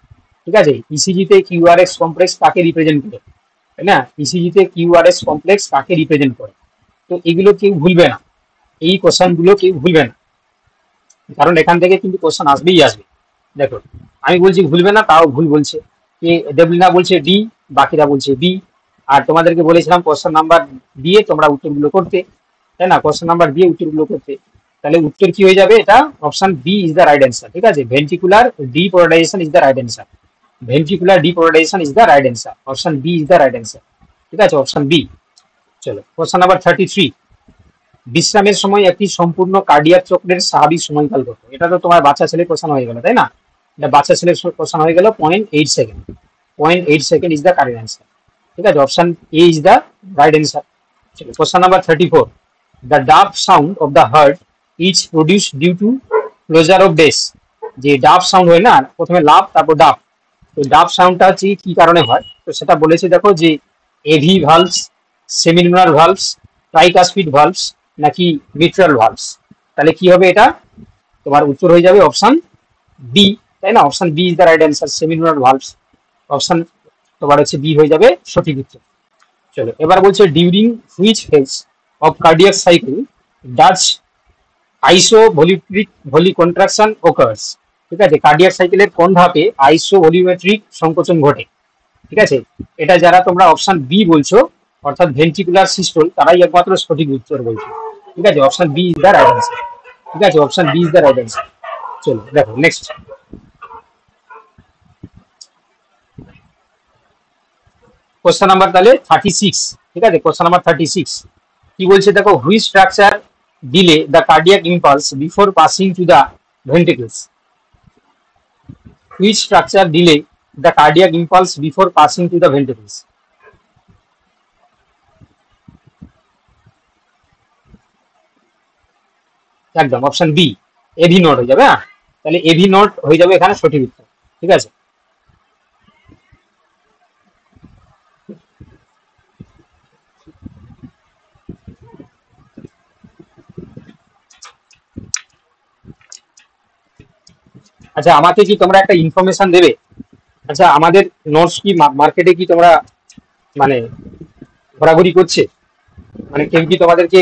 Speaker 1: ঠিক আছে, ইসিজি তে কিউআরএস কমপ্লেক্স কাকে রিপ্রেজেন্ট করে? তাই না, ইসিজি তে কিউআরএস কমপ্লেক্স কাকে রিপ্রেজেন্ট করে? তো এগুলো কেউ ভুলবে না, এই কোশ্চেন গুলো কেউ ভুলবে না, কারণ এখান থেকে কিন্তু কোশ্চেন আসবেই আসবে। দেখো, আমি বলছি ভুলবে না, তাও ভুল বলছে। কে দেবলিনা বলছে ডি, বাকিরা বলছে বি। আর তোমাদেরকে বলেছিলাম কোশ্চেন নাম্বার দিয়ে তোমরা উত্তরগুলো করতে, তাই না? কোশ্চেন নাম্বার দিয়ে উত্তরগুলো করতে। তাহলে উত্তর কি হয়ে যাবে? এটা option B is the right answer. ঠিক আছে, ventricular depolarisation is the right answer. Ventricular depolarisation is the right answer. Option B is the right answer. ঠিক আছে, অপশন বি। চলো কোশ্চেন নাম্বার 33, বিশ্রামের সময় একটি সম্পূর্ণ কার্ডিয়াক চক্রের স্বাভাবিক সময়কাল কত? এটা তো তোমার বাচ্চা ছেলের কোশ্চেন হয়ে গেল, তাই না? এটা বাচ্চা ছেলের কোশ্চেন হয়ে গেল। 0.8 second. 0.8 second is the correct answer. ঠিক আছে, option A is the right answer. Question number 34, the dub sound of the heart is produce due to closure of dash. যে ডাব সাউন্ড হয় না, প্রথমে লাভ তারপর ডাব, তো ডাব সাউন্ডটা হচ্ছে কি কারণে হয়? তো সেটা বলেছে দেখো, যে এভি ভালভস, সেমিনুলার ভালভস, ট্রাইকাসপিড ভালভস, নাকি মিট্রাল ভালভস। তাহলে কি হবে এটা? তোমার উত্তর হয়ে যাবে অপশন বি, তাই না? Option B is the right answer, semilunar valves. Option তোমার হচ্ছে বি হয়ে যাবে সঠিক উত্তর। চলো এবার বলছে, during which phase of cardiac cycle does isovolumetric volley contraction occurs. ঠিক আছে, কার্ডিয়াক সাইকেলের কোন ধাপে আইসোভলিউমেট্রিক সংকোচন ঘটে? ঠিক আছে, এটা যারা তোমরা অপশন বি বলছো, অর্থাৎ ভেন্ট্রিকুলার সিস্টল, তারাই একমাত্র সঠিক উত্তর বলছো। ঠিক আছে, option B is the right answer. ঠিক আছে, option B is the right answer. চলো দেখো নেক্সট কোশ্চেন নাম্বার তাহলে 36। ঠিক আছে, কোশ্চেন নাম্বার 36 কি বলছে দেখো, which structure delay the cardiac impulse before passing to the ভেন্ট্রিকলস? Which structure delay the cardiac impulse before passing to the ভেন্ট্রিকলস? একদম option B, AV node হয়ে যাবে। হ্যাঁ, তাহলে এভি নোড হয়ে যাবে এখানে সঠিক উত্তর। ঠিক আছে, আচ্ছা আমাকে কি তোমরা একটা ইনফরমেশন দেবে? আচ্ছা আমাদের নোটস কি মার্কেটে কি তোমরা মানে ঘোরাঘুরি করছে, মানে কেউ কি তোমাদেরকে,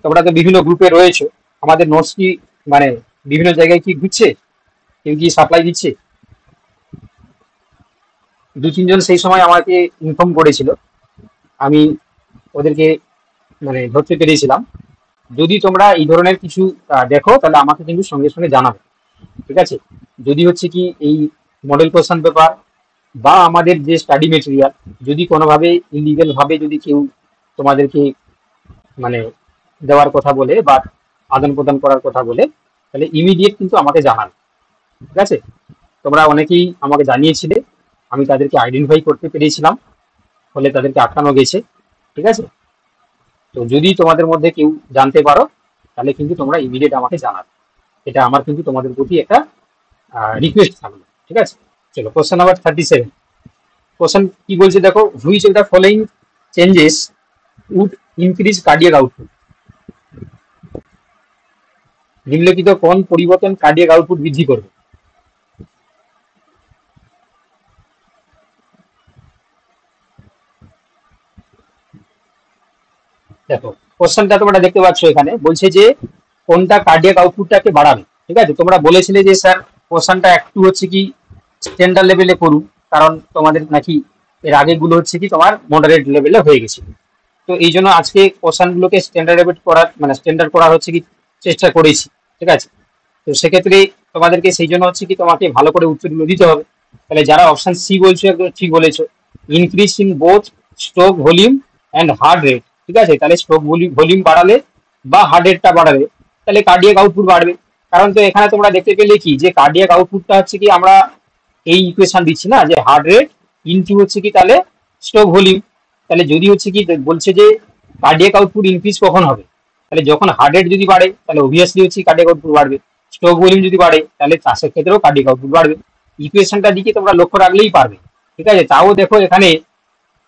Speaker 1: তোমরা তো বিভিন্ন গ্রুপে রয়েছো, আমাদের নোটস কি মানে বিভিন্ন জায়গায় কি ঘুরছে, কেউ কি সাপ্লাই দিচ্ছে? দু তিনজন সেই সময় আমাকে ইনফর্ম করেছিল, আমি ওদেরকে মানে ধরতে পেরেছিলাম। যদি তোমরা এই ধরনের কিছু দেখো তাহলে আমাকে কিন্তু সঙ্গে সঙ্গে জানাবে। ঠিক আছে, যদি হচ্ছে কি এই মডেল কোশ্চেন পেপার বা আমাদের যে স্টাডি মেটেরিয়াল যদি কোনোভাবে ইলিগাল ভাবে যদি কেউ তোমাদেরকে মানে দেওয়ার কথা বলে বা আদান প্রদান করার কথা বলে, তাহলে ইমিডিয়েট কিন্তু আমাকে জানাবে। ঠিক আছে, তোমরা অনেকেই আমাকে জানিয়েছিলে, আমি তাদেরকে আইডেন্টিফাই করতে পেরেছিলাম, ফলে তাদেরকে আটকানো গেছে। ঠিক আছে, তো যদি তোমাদের মধ্যে কেউ জানতে পারো তাহলে কিন্তু তোমরা ইমিডিয়েট আমাকে জানাবে, এটা আমার কিন্তু তোমাদের প্রতি একটা রিকোয়েস্ট থাকবে। ঠিক আছে, চলো কোশ্চেন নাম্বার 37। কোশ্চেন কি বলছে দেখো, which of the following changes would increase cardiac output? নিম্নলিখিত কোন পরিবর্তন কার্ডিয়াক আউটপুট বৃদ্ধি করবে? দেখো কোশ্চেনটা তোমরা দেখতে পাচ্ছ, এখানে বলছে যে কোনটা কার্ডিয়াক আউটপুটটাকে বাড়াবে। ঠিক আছে, তোমরা বলেছিলে যে স্যার কোশ্চেনটা একটু হচ্ছে কি স্ট্যান্ডার্ড লেভেলে করুন, কারণ তোমাদের নাকি এর আগেগুলো হচ্ছে কি তোমার মডারেট লেভেলে হয়ে গেছিল। তো এই জন্য আজকে কোশ্চেনগুলোকে স্ট্যান্ডার্ড করার মানে স্ট্যান্ডার্ড করার হচ্ছে কি চেষ্টা করেছি। ঠিক আছে, তো সেক্ষেত্রে তোমাদেরকে সেই জন্য হচ্ছে কি তোমাকে ভালো করে উত্তরগুলো দিতে হবে। তাহলে যারা অপশন সি বলছো একদম ঠিক বলেছো, increase in both stroke volume and heart rate. ঠিক আছে, তাহলে স্ট্রোক ভলিউম বাড়ালে বা হার্ট রেটটা বাড়ালে তাহলে কার্ডিয়াক আউটপুট বাড়বে। কারণ তো এখানে তোমরা দেখতে পেলে কি যে কার্ডিয়াক আউটপুটটা হচ্ছে কি আমরা এই ইকুয়েশন দিচ্ছি না, যে হার্ট রেট ইনটু হচ্ছে কি তাহলে স্ট্রোক ভলিউম। তাহলে যদি হচ্ছে কি বলছে যে কার্ডিয়াক আউটপুট ইনক্রিজ কখন হবে, তাহলে যখন হার্ট রেট যদি বাড়ে তাহলে অবভিয়াসলি হচ্ছে কার্ডিয়াক আউটপুট বাড়বে। স্ট্রোক ভলিউম যদি বাড়ে তাহলে চাষের ক্ষেত্রেও কার্ডিয়াক আউটপুট বাড়বে। ইকুয়েশনটা দিকে তোমরা লক্ষ্য রাখলেই পারবে। ঠিক আছে, তাও দেখো এখানে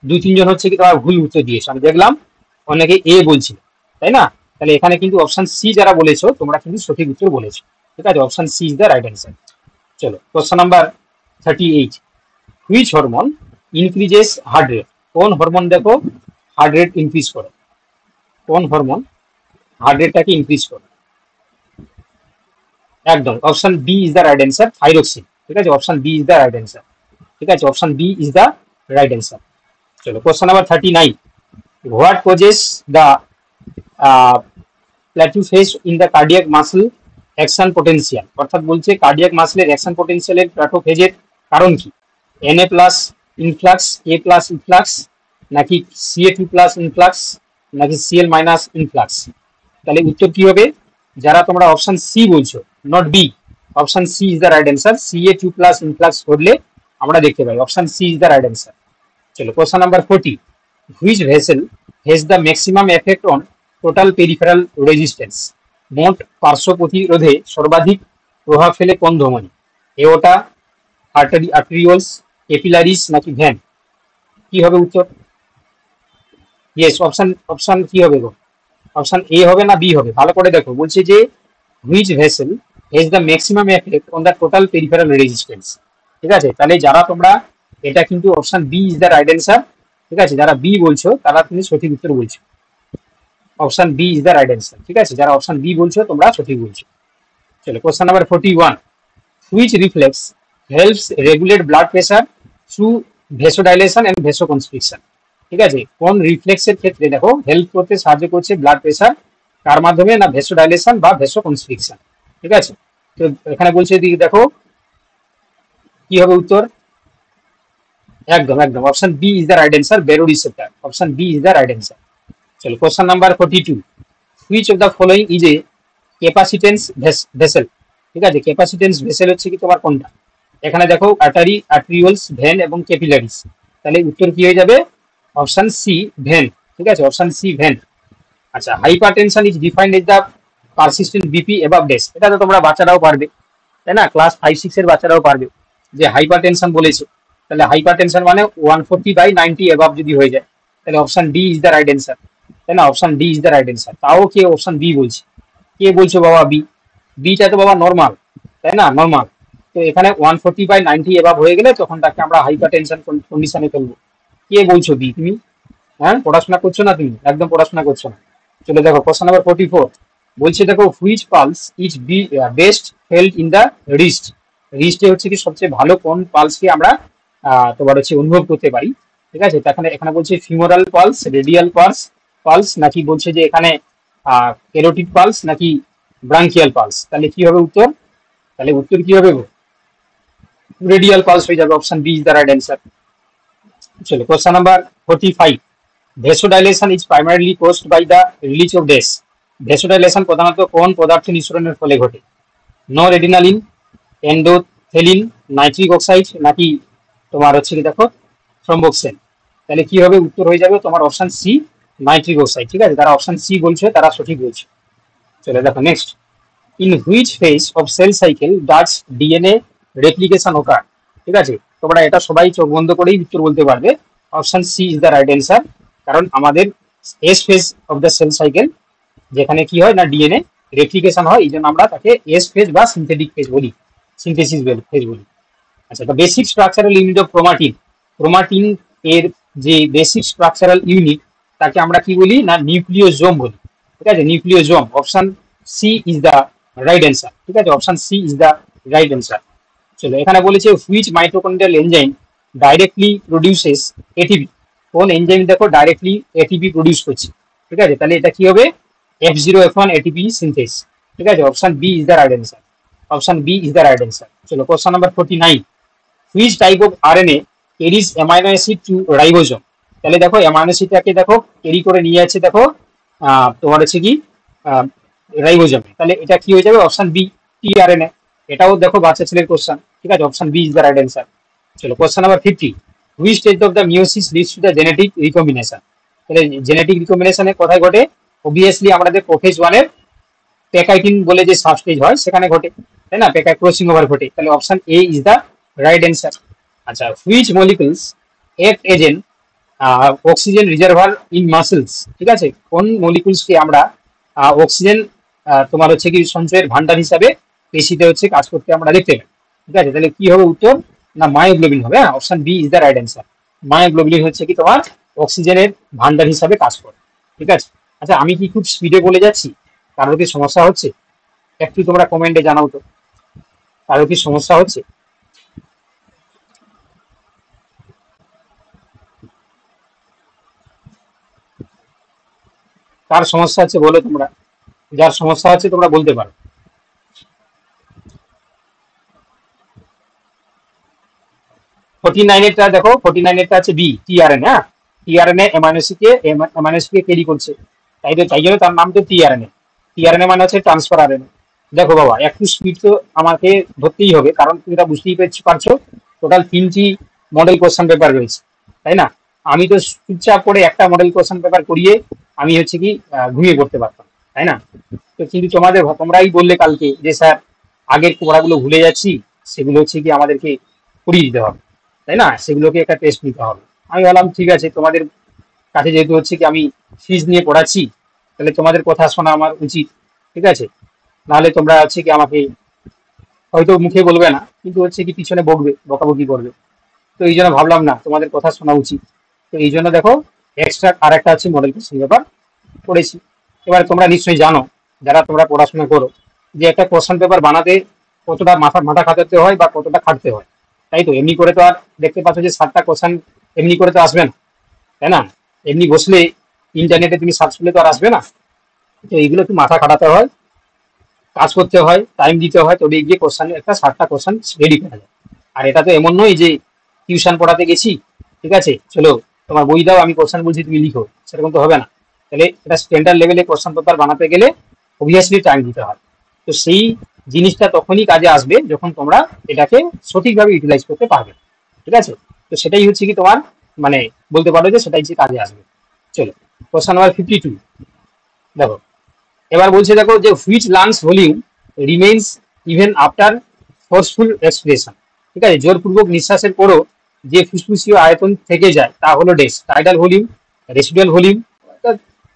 Speaker 1: দুই তিনজন হচ্ছে কি তোমার ভুল উত্তর দিয়েছো, আমি দেখলাম অনেকে এ বলছিল, তাই না? তাহলে এখানে কিন্তু অপশন সি যারা বলেছো তোমরা কিন্তু সঠিক উত্তর বলেছো। ঠিক আছে, option C is the right answer. চলো question number 38। Which hormone increases heart rate? কোন হরমোন দেখো হার্ট রেট ইনক্রিজ করে? কোন হরমোন হার্ট রেটটাকে ইনক্রিজ করে? একদম option B is the right answer, thyroxine. ঠিক আছে, option B is the right answer. ঠিক আছে, option B is the right answer. চলো question number 39। What causes the plateau phase in the cardiac muscle action potential? অর্থাৎ বলছে cardiac মাসলের action পোটেনশিয়ালের plateau ফেজের কারণ কি? Na plus influx, A plus influx, নাকি Ca2 প্লাস ইনফ্লাক্স, নাকি Cl মাইনাস ইনফ্লাক্স? তাহলে উত্তর কি হবে? যারা তোমরা অপশন সি বলছো, not B, option C is the right answer. Ca2 plus influx করলে আমরা দেখতে পাই option C is the right answer. চলো question number 40। Which vessel has the maximum effect on total peripheral resistance? মোট পার্শ্ব প্রতিরোধে সর্বাধিক প্রভাব ফেলে কোন ধমনী? এওটা, আর্টেরিওলস, ক্যাপিলারিস, নাকি ভ্যান? কি হবে উত্তর? ইয়েস, অপশন অপশন কি হবে গো? অপশন এ হবে না বি হবে? ভালো করে দেখো, বলছে যে which vessel has the maximum effect on the total peripheral resistance. ঠিক আছে, তাহলে যারা তোমরা এটা কিন্তু option B is the right answer. ঠিক আছে, যারা বি বলছো তারা তুমি সঠিক উত্তর বলছো, option B is the right answer. ঠিক আছে, যারা অপশন বি বলছো তোমরা সঠিক বলছো। চলো question number 41। Which reflex helps regulate blood pressure through vasodilation and vasoconstriction? ঠিক আছে, কোন রিফ্লেক্সের ক্ষেত্রে দেখো হেল্প করতে সাহায্য করছে ব্লাড প্রেসার, কার মাধ্যমে? না ভেসোডাইলেশন বা ভেসোকনস্ট্রিকশন। ঠিক আছে, তো এখানে বলছে দেখো কি হবে উত্তর? একদম একদম option B is the right answer, baroreceptor. Option B is the right answer. চলো question number 42। Which of the following is a capacitance vessel? ঠিক আছে, ক্যাপাসিটেন্স ভেসেল হচ্ছে কি তোমার কোনটা? এখানে দেখো আর্টারিওলস, ভেন এবং ক্যাপিলারিস। তাহলে উত্তর কি হয়ে যাবে? Option C vein. ঠিক আছে, অপশন সি ভেন। আচ্ছা, hypertension is defined as the persistent BP above dash, এটা তো তোমরা বাচ্চারাও পারবে, তাই না? ক্লাস 5-6 এর বাচ্চারাও পারবে যে হাইপার টেনশন বলেছে, তাহলে হাইপার টেনশন মানে 140/90 এবাভ যদি হয়ে যায়, তাহলে option D is the right answer, তাই না? Option D is the right answer. তাও কে অপশন বি বলছে? কে বলছো বাবা বি? বিটা তো বাবা নর্মাল, তাই না? নর্মাল। তো এখানে 140/90 এবাভ হয়ে গেলে তখন তাকে আমরা হাইপার টেনশন কন্ডিশনে ফেলবো। কে বলছো বি তুমি? হ্যাঁ, পড়াশোনা করছো না তুমি? একদম পড়াশোনা করছো না। চলে দেখো কোশ্চেন নাম্বার 44 বলছে, দেখো which pulse is be best felt in the wrist. রিস্টে হচ্ছে কি সবচেয়ে ভালো কোন পালসকে আমরা তোমার হচ্ছে অনুভব করতে পারি, ঠিক আছে? এখানে এখানে বলছে femoral pulse, radial pulse pulse, নাকি বলছে যে এখানে ক্যারোটিড পালস, নাকি ব্রাঙ্কিয়াল পালস। তাহলে কি হবে উত্তর? তাহলে উত্তর কি হবে? রেডিয়াল পালস হয়ে যাবে, option B is the right answer. চলো question number 45 vasodilation is primarily caused by the release of dash. Vasodilation প্রধানত কোন পদার্থ নিঃসরণের ফলে ঘটে? নর এডিনালিন, এন্ডোথেলিন, নাইট্রিক অক্সাইড, নাকি তোমার হচ্ছে কি দেখো থ্রম্বোক্সেন। তাহলে কি হবে উত্তর? হয়ে যাবে তোমার অপশন সি, নাইট্রিক অক্সাইড। ঠিক আছে, যারা অপশন সি বলছে তারা সঠিক বলছে। চলে দেখো next, in which phase of cell cycle does DNA replication occur. ঠিক আছে, তোমরা এটা সবাই চোখ বন্ধ করেই উত্তর বলতে পারবে। Option C is the right answer, কারণ আমাদের S phase of the cell cycle যেখানে কি হয় না ডিএনএ রেপ্লিকেশন হয়, এই জন্য আমরা তাকে এস ফেজ বা সিনথেটিক ফেজ বলি, সিনথেসিস ফেজ বলি। আচ্ছা, তো basic structural unit of chromatin, chromatin এর যে বেসিক স্ট্রাকচারাল ইউনিট তাকে আমরা কি বলি না নিউক্লিওজোম বলি। ঠিক আছে, nucleosome. Option C is the right answer. ঠিক আছে, option C is the right answer. চলো এখানে বলেছে which mitochondrial enzyme directly produces ATP. কোন এনজাইম দেখো ডাইরেক্টলি এটিপি প্রডিউস করছে। ঠিক আছে, তাহলে এটা কি হবে? F0F1 ATP synthase. ঠিক আছে, option B is the right answer. Option B is the right answer. চলো question number 49 which type of RNA carries amino acid to ribosome. তাহলে দেখো অ্যামাইনো অ্যাসিডটাকে দেখো ক্যারি করে নিয়ে যাচ্ছে দেখো তোমার হচ্ছে কি রাইবোজোমে। তাহলে এটা কি হয়ে যাবে? Option B, tRNA. এটাও দেখো বাচ্চা ছেলের কোশ্চেন। ঠিক আছে, option B is the right answer. চলো question number 50 which stage of the meiosis leads to the genetic recombination. তাহলে জেনেটিক রিকম্বিনেশনে কোথায় ঘটে? অবভিয়াসলি আমাদের প্রোফেজ ওয়ানের প্যাকাইটিন বলে যে সাবস্টেজ হয় সেখানে ঘটে, তাই না? প্যাকাই ক্রসিং ওভার ঘটে। তাহলে option A is the right answer. আচ্ছা, which molecules act as an oxygen reservoir in muscles. ঠিক আছে, কোন মলিকুলসকে আমরা অক্সিজেন তোমার হচ্ছে কি সঞ্চয়ের ভান্ডার হিসাবে পেশিতে হচ্ছে কাজ করতে আমরা দেখতে পাই। ঠিক আছে, তাহলে কি হবে উত্তর? না মায়োগ্লোবিন হবে। হ্যাঁ, option B is the right answer. Myoglobin হচ্ছে কি তোমার অক্সিজেনের ভান্ডার হিসাবে কাজ করে। ঠিক আছে। আচ্ছা, আমি কি খুব স্পিডে বলে যাচ্ছি? কারোর কি সমস্যা হচ্ছে? একটু তোমরা কমেন্টে জানাও তো, কারোর কি সমস্যা হচ্ছে? কার সমস্যা হচ্ছে বলো তোমরা, যার সমস্যা হচ্ছে তোমরা বলতে পারো। 49 এরটা দেখো, 49 এরটা আছে বি, টিআরএনএ। হ্যাঁ, টিআরএনএ এমআইএনএসি কে ক্যারি করছে, তাই জন্য তার নাম তো টিআরএনএ। টিআরএনএ মানে হচ্ছে ট্রান্সফার আরএনএ। দেখো বাবা, একটু স্পিড তো আমাকে ধরতেই হবে, কারণ তুমি এটা বুঝতেই পারছো টোটাল 3টি মডেল কোশ্চেন পেপার রয়েছে, তাই না? আমি তো চুপচাপ করে একটা মডেল কোশ্চেন পেপার করিয়ে আমি হচ্ছে কি ঘুমিয়ে পড়তে পারতাম, তাই না? তো কিন্তু তোমরাই বললে কালকে যে স্যার আগের পড়াগুলো ভুলে যাচ্ছি, সেগুলো হচ্ছে কি আমাদেরকে করিয়ে দিতে হবে, তাই না? সেগুলোকে একটা টেস্ট নিতে হবে। আমি বললাম ঠিক আছে, তোমাদের কাছে যেহেতু হচ্ছে কি আমি ফিজ নিয়ে পড়াচ্ছি, তাহলে তোমাদের কথা শোনা আমার উচিত। ঠিক আছে, নাহলে তোমরা হচ্ছে কি আমাকে হয়তো মুখে বলবে না, কিন্তু হচ্ছে কি পিছনে বকবে, বকাবকি করবে। তো এই জন্য ভাবলাম না, তোমাদের কথা শোনা উচিত। তো এই জন্য দেখো এক্সট্রা আর একটা আছে মডেল কোশ্চেন পেপার পড়েছি। এবার তোমরা নিশ্চয়ই জানো, যারা তোমরা পড়াশোনা করো, যে একটা কোশ্চেন পেপার বানাতে কতটা মাথা খাটাতে হয় বা কতটা খাটতে হয়। তাই তো, এমনি করে তো আর দেখতে পাচ্ছ যে 7টা কোশ্চেন এমনি করে তো আসবে না, তাই না? এমনি বসলে ইন্টারনেটে তুমি সার্চ করলে তো আর আসবে না। তো এইগুলো একটু মাথা খাটাতে হয়, কাজ করতে হয়, টাইম দিতে হয়, তবে গিয়ে কোশ্চেন একটা 7টা কোশ্চেন রেডি করা যায়। আর এটা তো এমন নয় যে টিউশন পড়াতে গেছি, ঠিক আছে চলো তোমার বই দাও আমি কোশ্চেন বলছি তুমি লিখো, সেরকম তো হবে না। তাহলে এটা স্ট্যান্ডার্ড লেভেলে কোশ্চেন পেপার বানাতে গেলে অবভিয়াসলি টাইম দিতে হয়। তো সেই জিনিসটা তখনই কাজে আসবে যখন তোমরা এটাকে সঠিকভাবে ইউটিলাইজ করতে পারবে। ঠিক আছে, তো সেটাই হচ্ছে কি তোমার মানে বলতে পারো যে সেটাই যে কাজে আসবে। চলো কোশ্চেন নাম্বার 52 দেখো, এবার বলছে দেখো যে which lungs volume remains even after forceful expression. ঠিক আছে, জোরপূর্বক নিঃশ্বাসের পরও যে ফুসফুসীয় আয়তন থেকে যায় তা হলো ডেস টাইডাল ভলিউম, রেসিডুয়াল ভলিউম।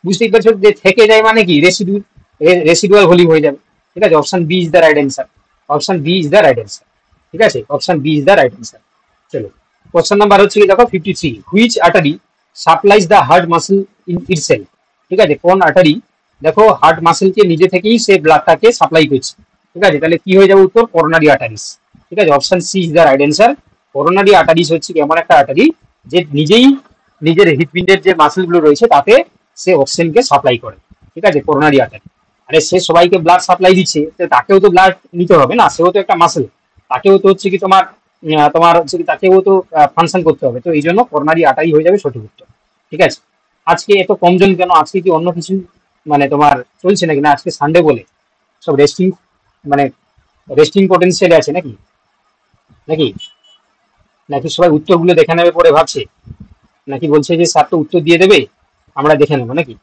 Speaker 1: বুঝতেই পারছো যে থেকে যায় মানে কি রেসিডুয়াল ভলিউম হয়ে যাবে। ঠিক আছে, option B is the right answer. Option B is the right answer. ঠিক আছে, option B is the right answer. চলো, কোশ্চেন নাম্বার হচ্ছে কি দেখো 53, which artery supplies the heart muscle in itself. ঠিক আছে, কোন আর্টারি দেখো হার্ট মাসেলকে নিজে থেকেই সে ব্লাডটাকে সাপ্লাই করছে। ঠিক আছে, তাহলে কি হয়ে যাবে উত্তর? Coronary arteries. ঠিক আছে, option C is the right answer. Coronary arteries হচ্ছে এমন একটা আর্টারি যে নিজেই নিজের হৃৎপিণ্ডের যে মাসেল গুলো রয়েছে তাতে সে অক্সিজেনকে সাপ্লাই করে। ঠিক আছে, করোনারি আর্টারি। আরে সে সবাইকে ব্লাড সাপ্লাই দিচ্ছে, তো তাকেও তো ব্লাড নিতে হবে না, সেও তো একটা মাসেল, তাকেও তো হচ্ছে কি তোমার হচ্ছে কি তাকেও তো ফাংশন করতে হবে, তো এই জন্য করোনারি আর্টারি হয়ে যাবে সঠিক উত্তর। ঠিক আছে, আজকে এত কমজন কেন? আজকে কি অন্য কিছু মানে তোমার চলছে নাকি? না আজকে সানডে বলে সব রেস্টিং, মানে রেস্টিং পোটেনশিয়ালে আছে নাকি? নাকি নাকি সবাই উত্তরগুলো দেখে নেবে পরে ভাবছে, নাকি বলছে যে স্যার তো উত্তর দিয়ে দেবে, আমরা দেখে নেবো নাকি?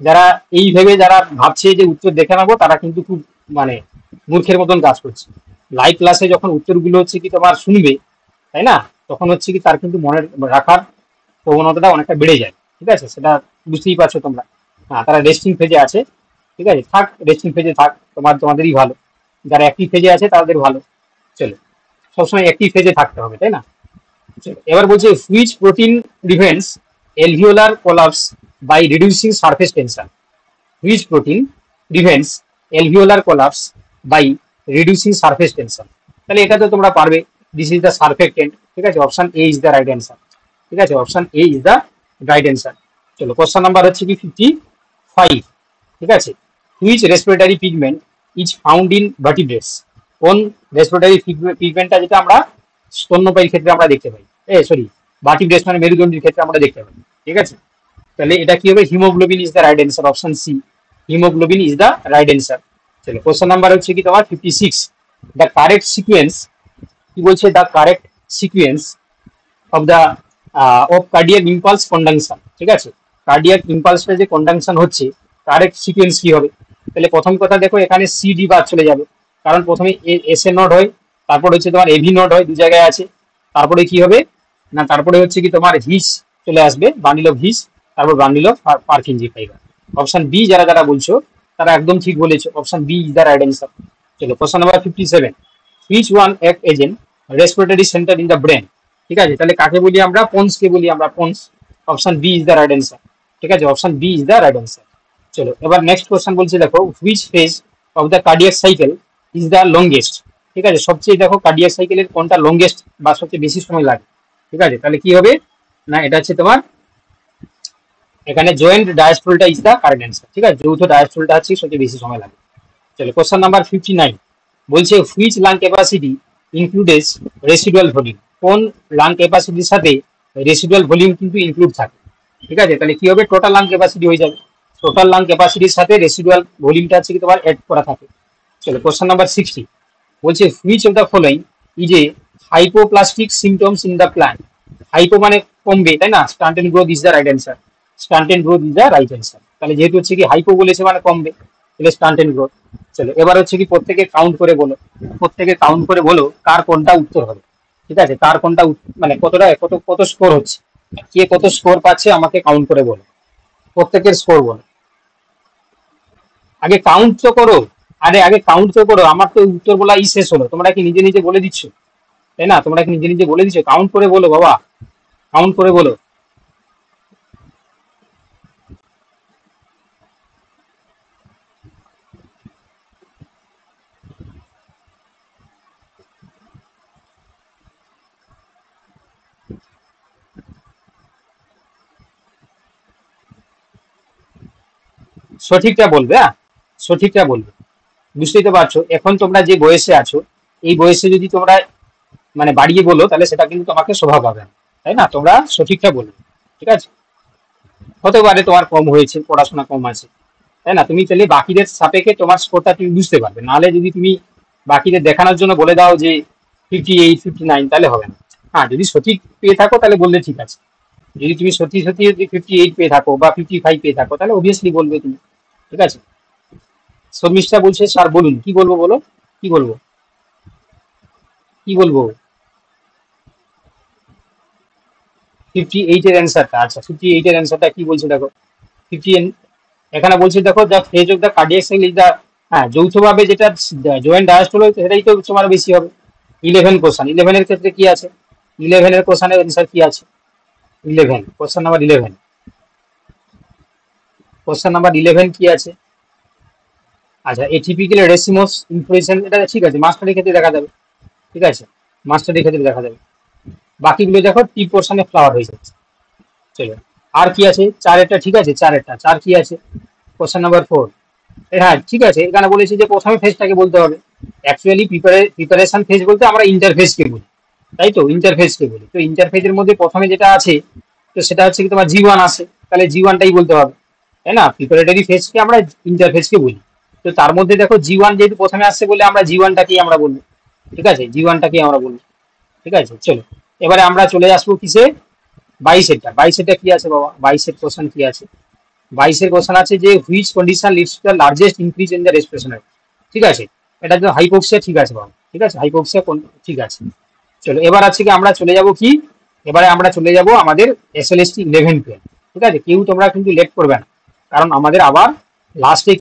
Speaker 1: যারা এই ভেবে যারা ভাবছে যে উত্তর দেখে নেবো, তারা কিন্তু খুব মানে মূর্খের মতন কাজ করছে। লাইভ ক্লাসে যখন উত্তরগুলো হচ্ছে কি তোমার শুনবে, তাই না, তখন হচ্ছে কি তার কিন্তু মনে রাখার প্রবণতাটা অনেকটা বেড়ে যায়। ঠিক আছে, সেটা বুঝতেই পারছো তোমরা। হ্যাঁ, তারা রেস্টিং ফেজে আছে। ঠিক আছে, থাক, রেস্টিং ফেজে থাক, তোমাদেরই ভালো। যারা অ্যাক্টিভ ফেজে আছে তাদের ভালো। চলো, সবসময় অ্যাক্টিভ ফেজে থাকতে হবে, তাই না? চলো, এবার বলছে which protein prevents alveolar collapse by reducing surface tension. Which protein prevents alveolar collapse by reducing surface tension. তাহলে এটা তো তোমরা পারবে, দিস ইজ দ্য সারফেক্টেন্ট। ঠিক আছে, option A is the right answer. ঠিক আছে, option A is the right answer. চলো, কোশ্চেন নাম্বার হচ্ছে কি 55। ঠিক আছে, which respiratory pigment is found in ভার্টিব্রেটস। কোন রেসপিরেটরি পিগমেন্টটা যেটা আমরা স্তন্যপায়ীর ক্ষেত্রে আমরা দেখতে পাই, সরি, ভার্টিব্রেটস মানে মেরুদণ্ডীর ক্ষেত্রে আমরা দেখতে পাই। ঠিক আছে, তাহলে এটা কি হবে? Haemoglobin is the right answer. Option C, haemoglobin is the right answer. চলো, কোশ্চেন নাম্বার হচ্ছে কি তোমার 56, দ্য কারেক্ট সিকুয়েন্স, কি বলছে? The correct sequence of the of cardiac impulse conduction. ঠিক আছে, কার্ডিয়াক ইম্পালসটা যে কন্ডাকশন হচ্ছে, কারেক্ট সিকুয়েন্স কি হবে? তাহলে প্রথম কথা দেখো, এখানে সি ডি বাদ চলে যাবে, কারণ প্রথমে এস এ নোড হয়, তারপর হচ্ছে তোমার এভি নোড হয়, দু জায়গায় আছে। তারপরে কি হবে না, তারপরে হচ্ছে কি তোমার হিস চলে আসবে, বান্ডিল অফ হিস, তারপর bundle of Purkinje fiber. Option B যারা যারা বলছো তারা একদম ঠিক বলেছো, option B is the right answer. চলো, question number 57, which one act agent respiratory centre in the brain. ঠিক আছে, তাহলে কাকে বলি আমরা? পন্সকে বলি আমরা, pons. Option B is the right answer. ঠিক আছে, option B is the right answer. চলো, এবার নেক্সট কোশ্চেন বলছে দেখো, which phase of the cardiac cycle is the longest. ঠিক আছে, সবচেয়ে দেখো কার্ডিয়াক সাইকেলের কোনটা লংগেস্ট বা সবচেয়ে বেশি সময় লাগে? ঠিক আছে, তাহলে কি হবে না, এটা হচ্ছে তোমার এখানে জয়েন্ট ডায়াস্ট্রলটা ইজ দ্য কারেক্ট অ্যান্সার। ঠিক আছে, যৌথ ডায়াস্ট্রলটা হচ্ছে সবচেয়ে বেশি সময় লাগে। চলো, কোশ্চেন নাম্বার 59 বলছে which lung capacity includes residual volume. কোন লাং ক্যাপাসিটির সাথে রেসিডুয়াল ভলিউম কিন্তু ইনক্লুড থাকে? ঠিক আছে, তাহলে কি হবে? টোটাল লাং ক্যাপাসিটি হয়ে যাবে। টোটাল লাং ক্যাপাসিটির সাথে রেসিডুয়াল ভলিউমটা হচ্ছে কি তোমার অ্যাড করা থাকে। চলো, কোশ্চেন নাম্বার 60 বলছে which of the following is a hypoplastic symptoms in the plant. Hypo মানে কমবে, তাই না? Stunted growth is the right answer. Stunted growth is the right answer. তাহলে যেহেতু হচ্ছে কি হাইপো বলেছে মানে কমবে, তাহলে স্টান্ট এন্ড গ্রোথ। চলো, এবার হচ্ছে কি প্রত্যেকে কাউন্ট করে বলো, প্রত্যেকে কাউন্ট করে বলো কার কোনটা উত্তর হবে। ঠিক আছে, কার কোনটা মানে কতটা কত কত স্কোর হচ্ছে, কে কত স্কোর পাচ্ছে আমাকে কাউন্ট করে বলো, প্রত্যেকের স্কোর বলো। আগে কাউন্ট তো করো, আরে আগে কাউন্ট তো করো, আমার তো উত্তর বলা শেষ হলো, তোমরা কি নিজে নিজে বলে দিচ্ছ? তাই না, তোমরা কি নিজে নিজে বলে দিচ্ছ? কাউন্ট করে বলো বাবা, কাউন্ট করে বলো। সঠিকটা বলবে, হ্যাঁ, সঠিকটা বলবে। বুঝতেই তো পারছো, এখন তোমরা যে বয়সে আছো, এই বয়সে যদি তোমরা মানে বাড়িয়ে বলো তাহলে সেটা কিন্তু তোমাকে শোভা পাবে না, তাই না? তোমরা সঠিকটা বলবে। ঠিক আছে, হতে পারে তোমার কম হয়েছে, পড়াশোনা কম আছে, তাই না? তুমি তাহলে বাকিদের সাপেক্ষে তোমার স্কোরটা তুমি বুঝতে পারবে, নাহলে যদি তুমি বাকিদের দেখানোর জন্য বলে দাও যে 58 59, তাহলে হবে না। হ্যাঁ, যদি সঠিক পেয়ে থাকো তাহলে বললে ঠিক আছে। যদি তুমি সত্যি সত্যি যদি 58 পেয়ে থাকো বা 55 পেয়ে থাকো তাহলে অবভিয়াসলি বলবে তুমি। ঠিক আছে, শর্মিষ্ঠা বলছে স্যার বলুন, কি বলবো বলো, কি বলবো, কি বলবো? 58 এর অ্যান্সারটা, আচ্ছা 58 এর অ্যান্সারটা কি বলছে দেখো। 50 এখানে বলছে দেখো, the phase of the cardiac cycle is the, হ্যাঁ যৌথভাবে যেটা জয়েন্ট ডায়াস্টল হয়েছে সেটাই তো তোমার বেশি হবে। 11 কোশ্চেন, 11 এর ক্ষেত্রে কি আছে? 11 এর কোশ্চেনের অ্যান্সার কি আছে? 11 কোশ্চেন নাম্বার 11, কোশ্চেন নাম্বার 11 কি আছে? আচ্ছা এটিপিক্যাল রেসিমোস ইনফ্লোরেসেন্স, এটা ঠিক আছে, মাস্টারের ক্ষেত্রে দেখা যাবে। ঠিক আছে, মাস্টারের ক্ষেত্রে দেখা যাবে। বাকিগুলো দেখো টি পোর্শনে ফ্লাওয়ার হয়ে যাচ্ছে। চলো, আর কি আছে? চারেরটা ঠিক আছে, চারেরটা, চার কি আছে? Question number 4। হ্যাঁ ঠিক আছে, এখানে বলেছি যে প্রথমে ফেজটাকে বলতে হবে। অ্যাকচুয়ালি প্রিপারেশন ফেজ বলতে আমরা ইন্টারফেসকে বলি, তাই তো, ইন্টারফেসকে বলি। তো ইন্টারফেজের মধ্যে প্রথমে যেটা আছে, তো সেটা হচ্ছে কি তোমার জি1 আছে, তাহলে জি1টাই বলতে হবে, তাই না? প্রিপারেটরি ফেজকে আমরা ইন্টারফেসকে বলি। তো তার মধ্যে দেখো জি1 যেহেতু প্রথমে আসছে বলে আমরা জি1টাকেই আমরা বলবো। ঠিক আছে, জি1টাকেই আমরা বলবো। ঠিক আছে, চলো এবারে আমরা চলে আসবো কিসে? 22এরটা। 22এরটা কি আছে বাবা? 22এর কোশ্চেন কি আছে? 22এর কোশ্চেন আছে যে which condition Leeds to the largest increase in the respiration rate. ঠিক আছে, এটা তো হাইপোক্সিয়া, ঠিক আছে বাবা, ঠিক আছে, হাইপোক্সিয়া ঠিক আছে। চলো এবার আছে কি আমরা চলে যাব কি, এবারে আমরা চলে যাব আমাদের এসএলএসটি 11 টুয়েলভ। ঠিক আছে, কেউ তোমরা কিন্তু লেট করবে না, কারণ আমাদের আবার লাস্টে